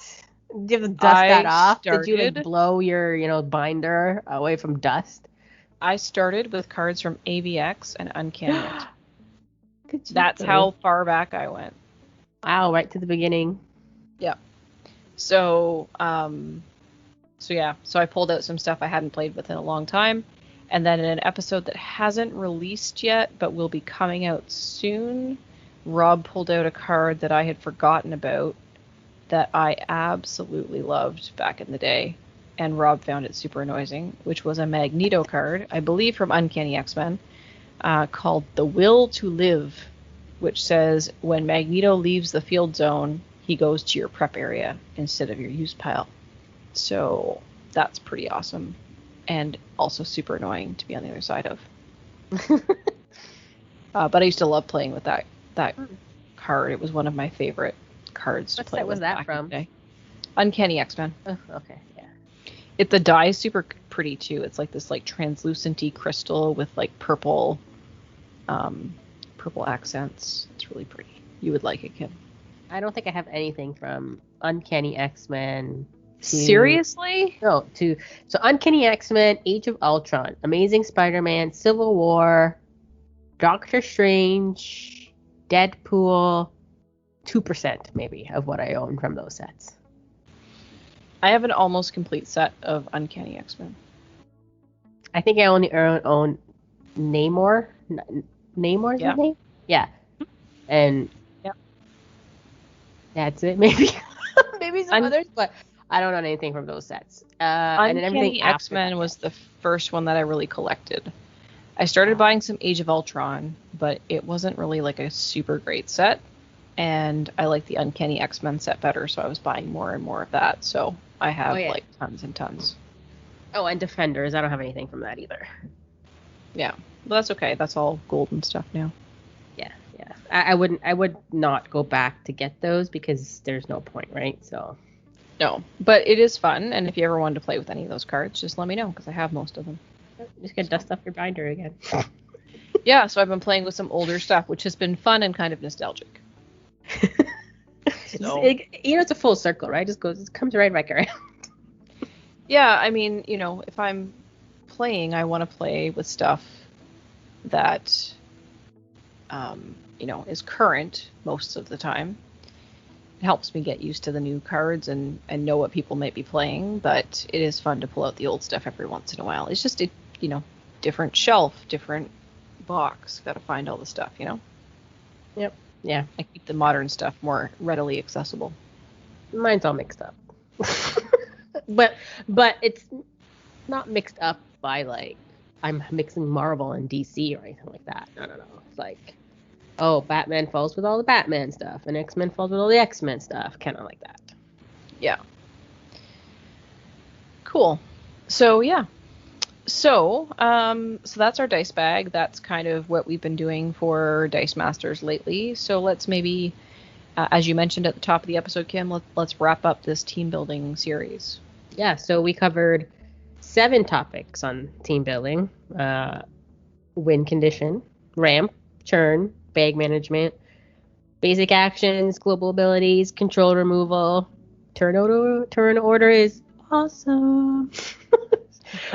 Speaker 1: Did you have to dust that off?
Speaker 2: Did
Speaker 1: you blow your, binder away from dust?
Speaker 2: I started with cards from AVX and Uncanny X. That's how far back I went.
Speaker 1: Wow, right to the beginning.
Speaker 2: Yeah. So I pulled out some stuff I hadn't played with in a long time. And then in an episode that hasn't released yet, but will be coming out soon, Rob pulled out a card that I had forgotten about that I absolutely loved back in the day. And Rob found it super annoying, which was a Magneto card, I believe from Uncanny X-Men, called The Will to Live, which says, when Magneto leaves the field zone, he goes to your prep area instead of your use pile. So that's pretty awesome. And also super annoying to be on the other side of. But I used to love playing with that card. It was one of my favorite cards to play with.
Speaker 1: What was that from?
Speaker 2: Uncanny X-Men.
Speaker 1: Oh, okay, yeah.
Speaker 2: The die is super pretty too. It's like this translucent-y crystal with purple accents. It's really pretty. You would like it, Kim.
Speaker 1: I don't think I have anything from Uncanny X-Men.
Speaker 2: Seriously?
Speaker 1: No, so Uncanny X-Men, Age of Ultron, Amazing Spider-Man, Civil War, Doctor Strange, Deadpool, 2% maybe of what I own from those sets.
Speaker 2: I have an almost complete set of Uncanny X-Men.
Speaker 1: I think I only own Namor. Namor's his name? Yeah. And that's it, maybe. Maybe some others, but I don't own anything from those sets. And then everything
Speaker 2: X-Men was the first one that I really collected. I started buying some Age of Ultron, but but it wasn't really like a super great set. And I like the Uncanny X-Men set better, so I was buying more and more of that. So I have like tons and tons.
Speaker 1: Oh, and Defenders. I don't have anything from that either.
Speaker 2: Yeah, but that's okay. That's all gold and stuff now.
Speaker 1: Yeah. I would not go back to get those because there's no point, right? So.
Speaker 2: No, but it is fun, and if you ever wanted to play with any of those cards, just let me know, because I have most of them.
Speaker 1: Just gonna dust off your binder again.
Speaker 2: Yeah, so I've been playing with some older stuff, which has been fun and kind of nostalgic.
Speaker 1: So. It's a full circle, right? It comes right back around.
Speaker 2: Yeah, I mean, if I'm playing, I want to play with stuff that, is current most of the time. It helps me get used to the new cards and know what people might be playing, but it is fun to pull out the old stuff every once in a while. It's just a, different shelf, different box. Got to find all the stuff,
Speaker 1: Yep. Yeah.
Speaker 2: I keep the modern stuff more readily accessible.
Speaker 1: Mine's all mixed up. but it's not mixed up by like I'm mixing Marvel and DC or anything like that. No. It's like, oh, Batman falls with all the Batman stuff, and X-Men falls with all the X-Men stuff, kind of like that.
Speaker 2: Yeah. Cool. So, yeah. So that's our dice bag. That's kind of what we've been doing for Dice Masters lately. So let's maybe, as you mentioned at the top of the episode, Kim, let's wrap up this team building series.
Speaker 1: Yeah, so we covered 7 topics on team building. Win condition, ramp, churn, bag management, basic actions, global abilities, control removal. Turn order is awesome.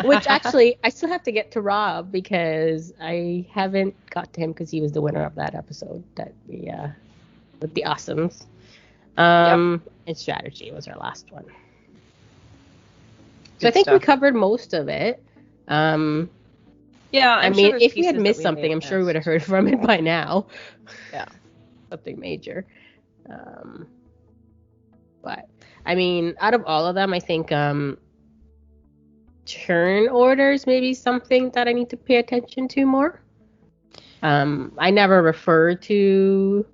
Speaker 1: Which actually, I still have to get to Rob because I haven't got to him because he was the winner of that episode that we with the awesomes. And strategy was our last one. So I think we covered most of it.
Speaker 2: Yeah,
Speaker 1: I mean, if we had missed something, I'm sure we would have heard from it by now.
Speaker 2: Yeah.
Speaker 1: Something major. But, I mean, out of all of them, I think turn orders maybe something that I need to pay attention to more. I never refer to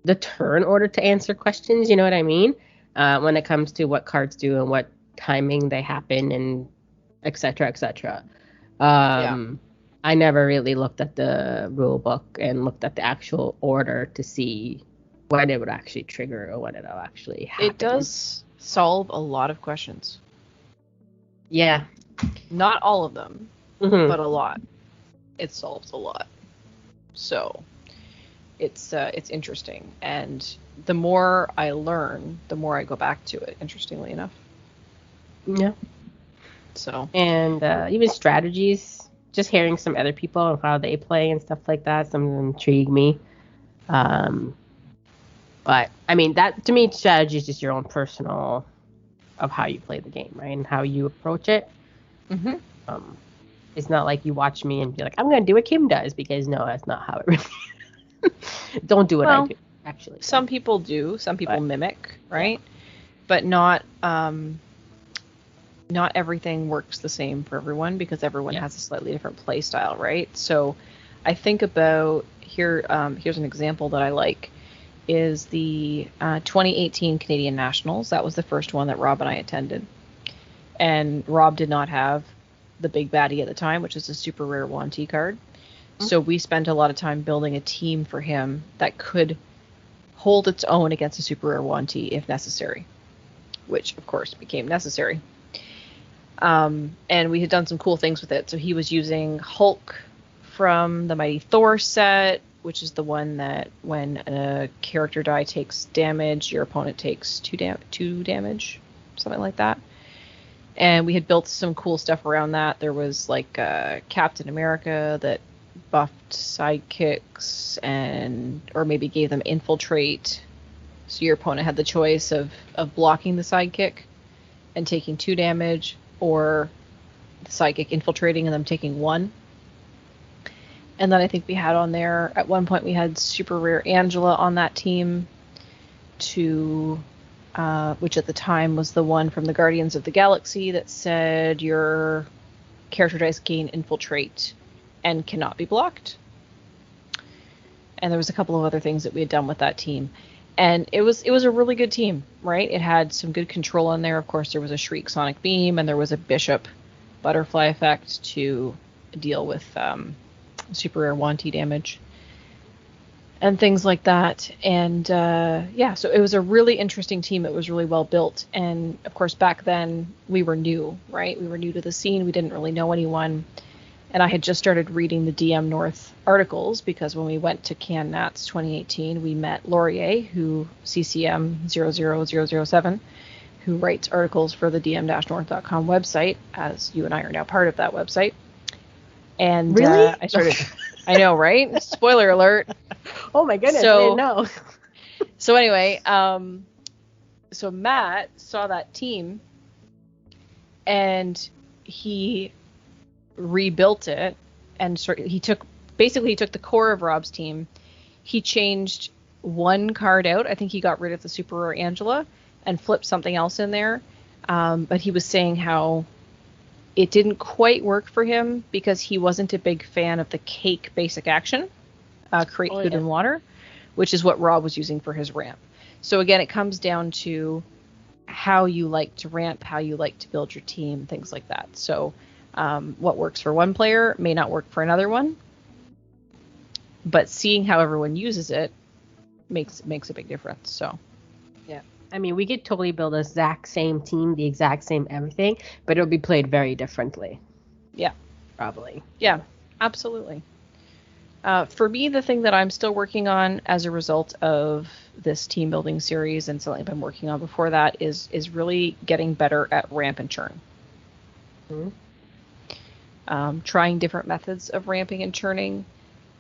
Speaker 1: the turn order to answer questions, you know what I mean? When it comes to what cards do and what timing they happen and et cetera, et cetera. I never really looked at the rule book and looked at the actual order to see when it would actually trigger or when it'll actually happen.
Speaker 2: It does solve a lot of questions.
Speaker 1: Yeah.
Speaker 2: Not all of them, but a lot. It solves a lot. So it's interesting. And the more I learn, the more I go back to it, interestingly enough.
Speaker 1: Yeah.
Speaker 2: So. And
Speaker 1: even strategies, just hearing some other people and how they play and stuff like that, some of them intrigue me. But, I mean, that, to me, strategy is just your own personal of how you play the game, right? And how you approach it.
Speaker 2: Mm-hmm.
Speaker 1: It's not like you watch me and be like, I'm going to do what Kim does, because no, that's not how it really Don't do what I do, actually.
Speaker 2: Some people do. Some people mimic, right? Yeah. But not everything works the same for everyone, because everyone has a slightly different play style, right? So I think about here's an example that I like, is the 2018 Canadian Nationals. That was the first one that Rob and I attended. And Rob did not have the big baddie at the time, which is a super rare Yuan-Ti card. Mm-hmm. So we spent a lot of time building a team for him that could hold its own against a super rare Yuan-Ti if necessary, which of course became necessary. And we had done some cool things with it. So he was using Hulk from the Mighty Thor set, which is the one that when a character die takes damage, your opponent takes 2 damage, something like that. And we had built some cool stuff around that. There was like Captain America that buffed sidekicks or maybe gave them infiltrate. So your opponent had the choice of blocking the sidekick and taking 2 damage, or the sidekick infiltrating and them taking 1. And then I think we had on there, at one point we had super rare Angela on that team, which at the time was the one from the Guardians of the Galaxy that said your character dice gain infiltrate and cannot be blocked. and there was a couple of other things that we had done with that team. And it was a really good team, right? It had some good control in there. Of course, there was a Shriek Sonic Beam, and there was a Bishop Butterfly effect to deal with super rare Wanty damage and things like that. And so it was a really interesting team. It was really well built. And of course, back then we were new, right? We were new to the scene. We didn't really know anyone. And I had just started reading the DM North articles because when we went to Cannes Nats 2018, we met Laurier, who CCM 00007, who writes articles for the dm-north.com website, as you and I are now part of that website. And
Speaker 1: really?
Speaker 2: I know, right? Spoiler alert.
Speaker 1: Oh my goodness, I didn't know.
Speaker 2: So anyway, so Matt saw that team and he rebuilt it, and he took the core of Rob's team. He changed one card out. I think he got rid of the super rare Angela and flipped something else in there. But he was saying how it didn't quite work for him because he wasn't a big fan of the cake basic action, create food and water, which is what Rob was using for his ramp. So again, it comes down to how you like to ramp, how you like to build your team, things like that. So what works for one player may not work for another one, but seeing how everyone uses it makes a big difference. So
Speaker 1: yeah, I mean, we could totally build the exact same team, the exact same everything, but it'll be played very differently.
Speaker 2: Yeah,
Speaker 1: probably.
Speaker 2: Yeah, absolutely. For me, the thing that I'm still working on as a result of this team building series and something I've been working on before that is really getting better at ramp and churn.
Speaker 1: Mm-hmm.
Speaker 2: Trying different methods of ramping and churning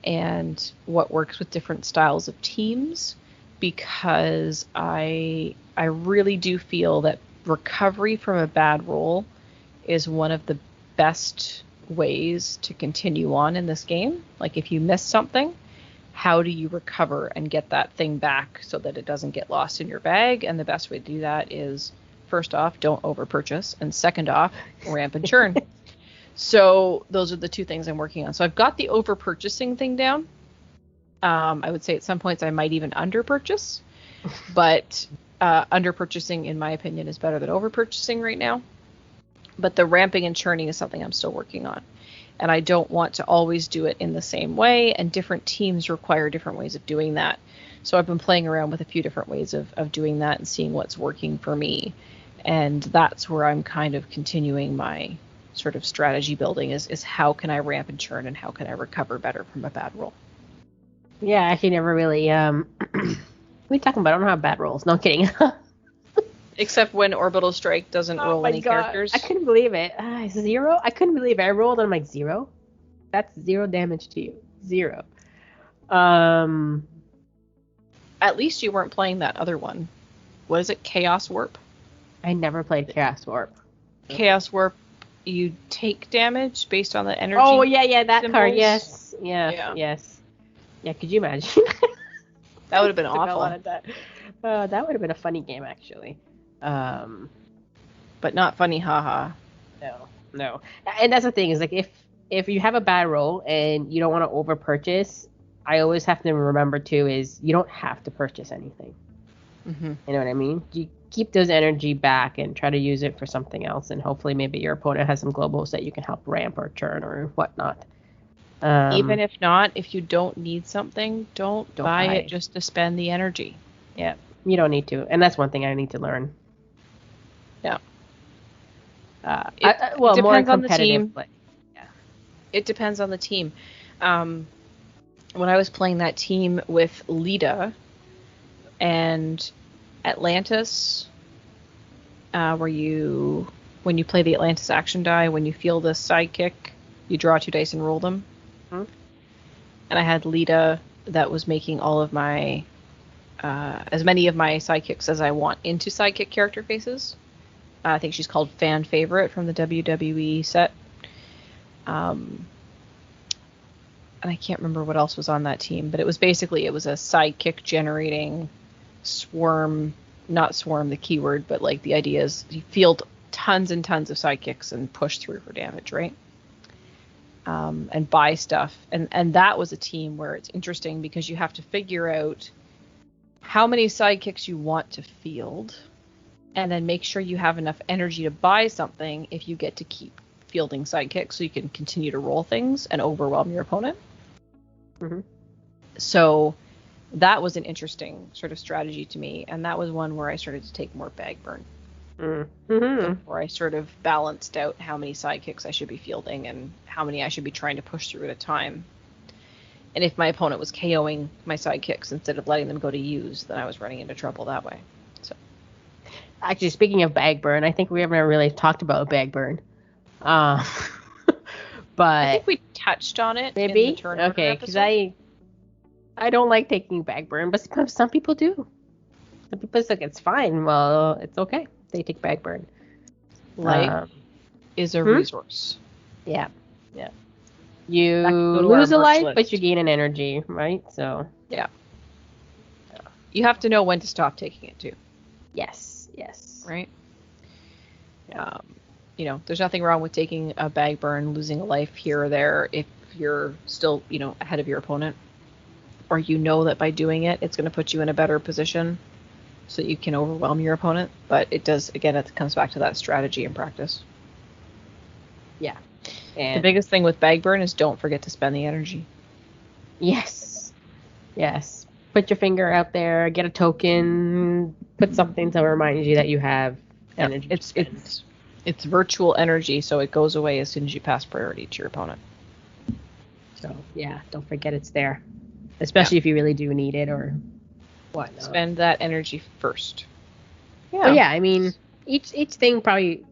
Speaker 2: and what works with different styles of teams, because I really do feel that recovery from a bad roll is one of the best ways to continue on in this game. Like if you miss something, how do you recover and get that thing back so that it doesn't get lost in your bag? And the best way to do that is, first off, don't over purchase, and second off, ramp and churn. So those are the two things I'm working on. So I've got the over purchasing thing down. I would say at some points I might even under purchase, but under purchasing, in my opinion, is better than over purchasing right now. But the ramping and churning is something I'm still working on. And I don't want to always do it in the same way, and different teams require different ways of doing that. So I've been playing around with a few different ways of doing that and seeing what's working for me. And that's where I'm kind of continuing my sort of strategy building is how can I ramp and churn and how can I recover better from a bad roll.
Speaker 1: Yeah, I actually never really what are you talking about? I don't have bad rolls. No, kidding.
Speaker 2: Except when Orbital Strike doesn't roll any characters.
Speaker 1: I couldn't believe it. 0? I couldn't believe it. I rolled and I'm like 0? That's 0 damage to you. 0.
Speaker 2: At least you weren't playing that other one. What is it? Chaos Warp?
Speaker 1: I never played Chaos Warp.
Speaker 2: Chaos Warp, you take damage based on the energy.
Speaker 1: Oh, yeah, that
Speaker 2: symbols.
Speaker 1: card. Yes. Yes. Yeah, could you imagine?
Speaker 2: That would have been awful.
Speaker 1: That would have been a funny game, actually.
Speaker 2: But not funny, haha.
Speaker 1: No. And that's the thing, is like if you have a bad roll and you don't want to over purchase, I always have to remember too is you don't have to purchase anything.
Speaker 2: Mm-hmm.
Speaker 1: You know what I mean? You keep those energy back and try to use it for something else, and hopefully maybe your opponent has some globals that you can help ramp or churn or whatnot.
Speaker 2: Even if not, if you don't need something, don't buy it just to spend the energy.
Speaker 1: Yeah, you don't need to, and that's one thing I need to learn.
Speaker 2: Yeah.
Speaker 1: It depends
Speaker 2: on the team. Yeah. It depends on the team. When I was playing that team with Lita and Atlantis, when you play the Atlantis action die, when you feel the sidekick, you draw 2 dice and roll them.
Speaker 1: Mm-hmm.
Speaker 2: And I had Lita that was making all of my as many of my sidekicks as I want into sidekick character faces. I think she's called Fan Favorite from the WWE set. And I can't remember what else was on that team, but it was a sidekick generating swarm, not swarm the keyword, but like the idea is you field tons and tons of sidekicks and push through for damage, right? and buy stuff. And that was a team where it's interesting because you have to figure out how many sidekicks you want to field, and then make sure you have enough energy to buy something if you get to keep fielding sidekicks so you can continue to roll things and overwhelm your opponent.
Speaker 1: Mm-hmm.
Speaker 2: So that was an interesting sort of strategy to me, and that was one where I started to take more bag burn.
Speaker 1: Mm-hmm.
Speaker 2: Where I sort of balanced out how many sidekicks I should be fielding and how many I should be trying to push through at a time. And if my opponent was KOing my sidekicks instead of letting them go to use, then I was running into trouble that way. So,
Speaker 1: actually, speaking of bag burn, I think we haven't really talked about bag burn. But
Speaker 2: I think we touched on it.
Speaker 1: Maybe?
Speaker 2: In the turn order
Speaker 1: Okay, because
Speaker 2: episode.
Speaker 1: I don't like taking bag burn, but some people do. Some people think it's fine. Well, it's okay. They take bag burn.
Speaker 2: Life is a resource.
Speaker 1: Yeah. Yeah. You
Speaker 2: to
Speaker 1: lose a
Speaker 2: our
Speaker 1: life,
Speaker 2: list.
Speaker 1: but you gain an energy, right? So.
Speaker 2: Yeah. You have to know when to stop taking it too.
Speaker 1: Yes. Yes.
Speaker 2: Right? There's nothing wrong with taking a bag burn, losing a life here or there if you're still, ahead of your opponent. Or that by doing it, it's going to put you in a better position so that you can overwhelm your opponent. But it comes back to that strategy and practice.
Speaker 1: Yeah. And
Speaker 2: the biggest thing with bag burn is don't forget to spend the energy.
Speaker 1: Yes. Yes. Put your finger out there, get a token, put something to remind you that you have energy.
Speaker 2: It's virtual energy, so it goes away as soon as you pass priority to your opponent.
Speaker 1: So, yeah, don't forget it's there. Especially if you really do need it or whatnot.
Speaker 2: Spend that energy first.
Speaker 1: Yeah. But yeah, I mean, each thing probably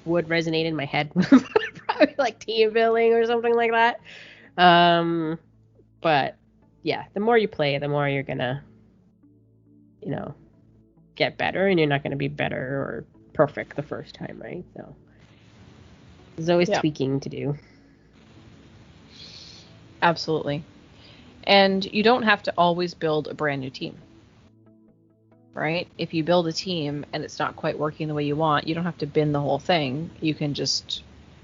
Speaker 1: would resonate in my head. Probably like team building or something like that. But yeah, the more you play, the more you're gonna, get better, and you're not gonna be better or perfect the first time, right? So there's always tweaking to do.
Speaker 2: Absolutely. And you don't have to always build a brand new team, right? If you build a team and it's not quite working the way you want, you don't have to bin the whole thing. You can just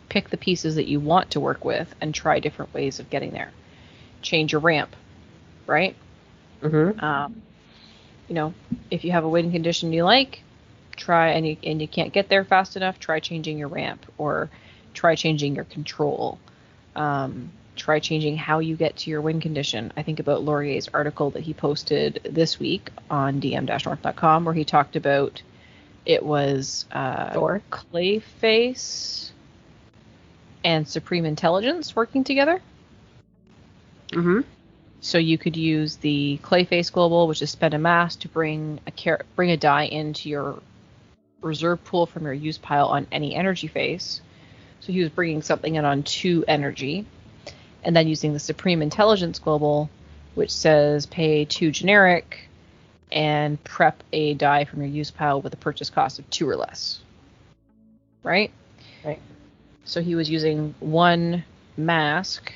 Speaker 2: pick the pieces that you want to work with and try different ways of getting there. Change your ramp, right?
Speaker 1: Mm-hmm.
Speaker 2: If you have a win condition you like, try, and you can't get there fast enough, try changing your ramp, or try changing your control. Try changing how you get to your win condition. I think about Laurier's article that he posted this week on dm-north.com where he talked about it was Clayface and Supreme Intelligence working together.
Speaker 1: Mm-hmm.
Speaker 2: So you could use the Clayface Global, which is spend a mass to bring a die into your reserve pool from your use pile on any energy phase. So he was bringing something in on 2 energy. And then using the Supreme Intelligence Global, which says pay 2 generic and prep a die from your use pile with a purchase cost of 2 or less. Right?
Speaker 1: Right.
Speaker 2: So he was using 1 mask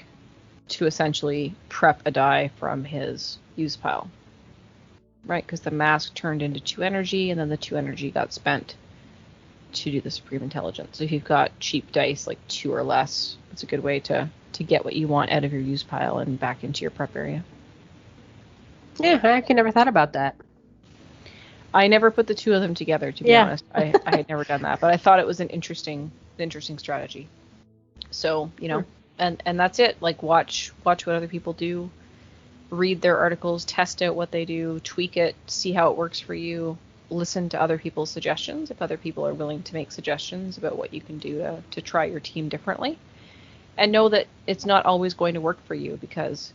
Speaker 2: to essentially prep a die from his use pile. Right? Because the mask turned into 2 energy, and then the 2 energy got spent to do the Supreme Intelligence. So if you've got cheap dice, like 2 or less, it's a good way to get what you want out of your use pile and back into your prep area.
Speaker 1: Yeah, I actually never thought about that.
Speaker 2: I never put the 2 of them together, to be honest. I had never done that, but I thought it was an interesting strategy. So, and that's it. Like, watch what other people do, read their articles, test out what they do, tweak it, see how it works for you, listen to other people's suggestions if other people are willing to make suggestions about what you can do to try your team differently. And know that it's not always going to work for you because,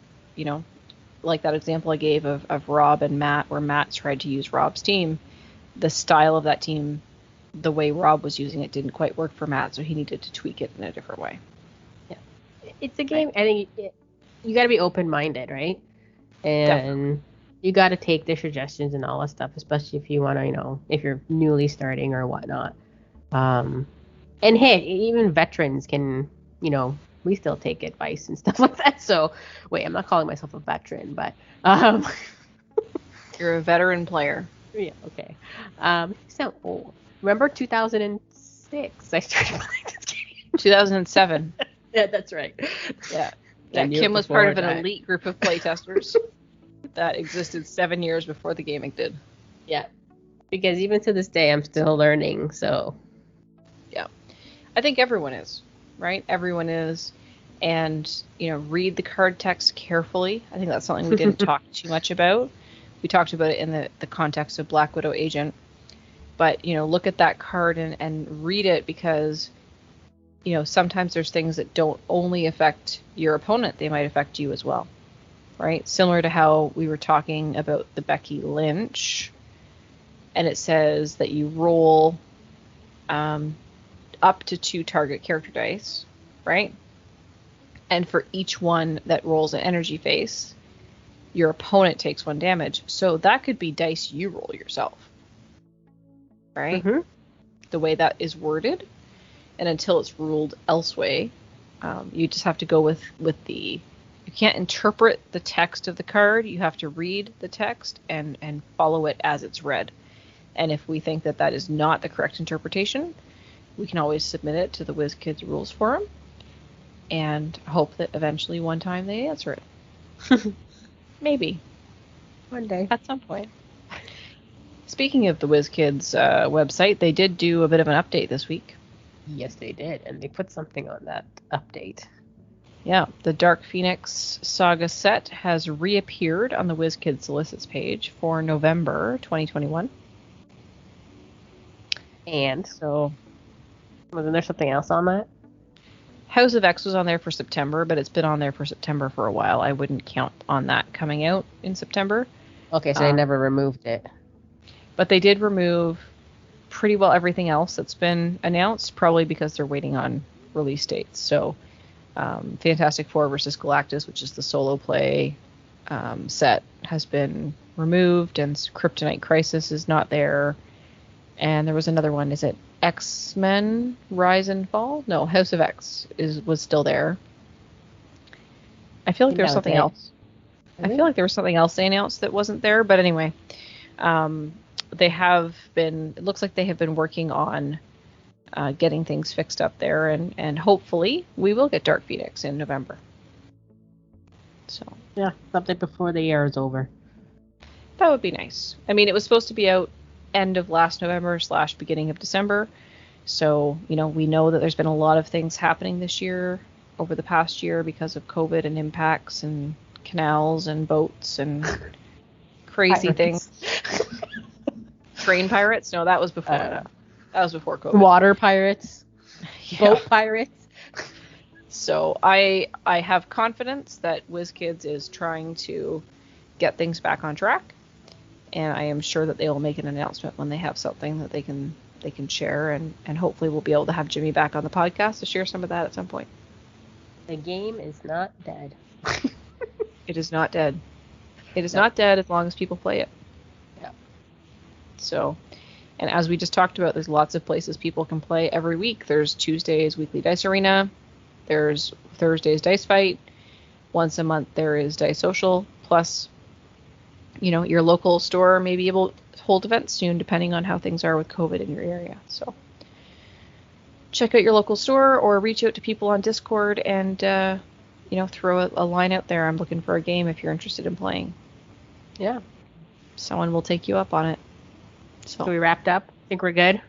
Speaker 2: like that example I gave of Rob and Matt, where Matt tried to use Rob's team, the style of that team, the way Rob was using it didn't quite work for Matt, so he needed to tweak it in a different way.
Speaker 1: Yeah. It's a game, I think you got to be open-minded, right? And definitely. You got to take their suggestions and all that stuff, especially if you want to, if you're newly starting or whatnot. And hey, even veterans can, we still take advice and stuff like that. So, wait, I'm not calling myself a veteran, but
Speaker 2: you're a veteran player.
Speaker 1: Yeah, okay. You sound old. Remember 2006? I started playing this game.
Speaker 2: 2007.
Speaker 1: Yeah, that's right.
Speaker 2: Yeah.
Speaker 1: I
Speaker 2: Yeah,
Speaker 1: knew
Speaker 2: Kim
Speaker 1: it
Speaker 2: was part
Speaker 1: before
Speaker 2: of an
Speaker 1: that.
Speaker 2: elite group of playtesters that existed 7 years before the gaming did.
Speaker 1: Yeah. Because even to this day, I'm still learning, so.
Speaker 2: Yeah. I think everyone is, right? Everyone is. And, read the card text carefully. I think that's something we didn't talk too much about. We talked about it in the context of Black Widow Agent. But, look at that card and read it because, sometimes there's things that don't only affect your opponent, they might affect you as well, right? Similar to how we were talking about the Becky Lynch. And it says that you roll up to 2 target character dice, right? And for each one that rolls an energy face, your opponent takes 1 damage. So that could be dice you roll yourself, right?
Speaker 1: Mm-hmm.
Speaker 2: The way that is worded. And until it's ruled elsewhere, you just have to go with the... You can't interpret the text of the card. You have to read the text and follow it as it's read. And if we think that is not the correct interpretation, we can always submit it to the WizKids Rules Forum and hope that eventually one time they answer it. Maybe.
Speaker 1: One day.
Speaker 2: At some point. Speaking of the WizKids website, they did do a bit of an update this week.
Speaker 1: Yes, they did. And they put something on that update.
Speaker 2: Yeah, the Dark Phoenix Saga set has reappeared on the WizKids solicits page for November 2021.
Speaker 1: And
Speaker 2: so,
Speaker 1: wasn't there something else on that?
Speaker 2: House of X was on there for September, but it's been on there for September for a while. I wouldn't count on that coming out in September.
Speaker 1: Okay, so they never removed it.
Speaker 2: But they did remove pretty well everything else that's been announced, probably because they're waiting on release dates. So, Fantastic Four versus Galactus, which is the solo play set, has been removed, and Kryptonite Crisis is not there. And there was another one. Is it X-Men Rise and Fall? No, House of X was still there. I feel like there was something else. Really? I feel like there was something else they announced that wasn't there. But anyway, they have been. It looks like they have been working on getting things fixed up there, and hopefully we will get Dark Phoenix in November. So
Speaker 1: yeah, something before the year is over.
Speaker 2: That would be nice. I mean, it was supposed to be out end of last November / beginning of December. So, we know that there's been a lot of things happening this year over the past year because of COVID and impacts and canals and boats and crazy things. Train pirates? No, that was before. That was before COVID.
Speaker 1: Water pirates. Yeah. Boat pirates.
Speaker 2: So I have confidence that WizKids is trying to get things back on track. And I am sure that they will make an announcement when they have something that they can share, and hopefully we'll be able to have Jimmy back on the podcast to share some of that at some point.
Speaker 1: The game is not dead.
Speaker 2: It is not dead. It is not dead as long as people play it.
Speaker 1: Yeah.
Speaker 2: So, and as we just talked about, there's lots of places people can play every week. There's Tuesdays Weekly Dice Arena. There's Thursdays Dice Fight. Once a month there is Dice Social. Plus, your local store may be able to hold events soon, depending on how things are with COVID in your area. So check out your local store or reach out to people on Discord and, throw a line out there. I'm looking for a game if you're interested in playing.
Speaker 1: Yeah.
Speaker 2: Someone will take you up on it. So
Speaker 1: we wrapped up? Think we're good?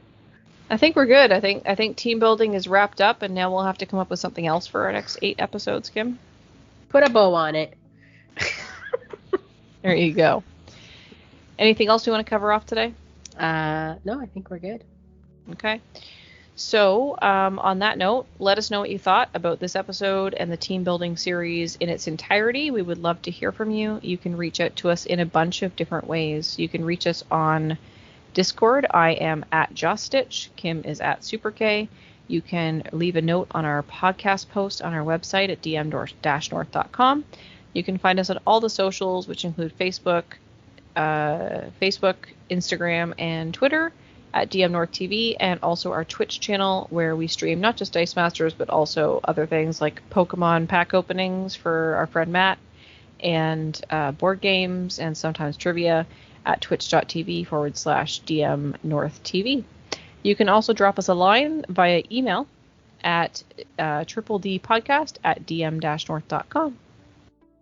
Speaker 2: I think we're good. I think team building is wrapped up, and now we'll have to come up with something else for our next 8 episodes, Kim.
Speaker 1: Put a bow on it.
Speaker 2: There you go. Anything else you want to cover off today?
Speaker 1: No, I think we're good.
Speaker 2: Okay. So, on that note, let us know what you thought about this episode and the team building series in its entirety. We would love to hear from you. You can reach out to us in a bunch of different ways. You can reach us on Discord. I am at JostStitch. Kim is at SuperK. You can leave a note on our podcast post on our website at dm-north.com. You can find us on all the socials, which include Facebook, Instagram, and Twitter at dmNorthTV, and also our Twitch channel where we stream not just Dice Masters, but also other things like Pokemon pack openings for our friend Matt, and board games, and sometimes trivia at twitch.tv/dmNorthTV. You can also drop us a line via email at triple D podcast at dm-north.com.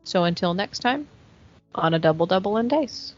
Speaker 2: So until next time, on a double and dice.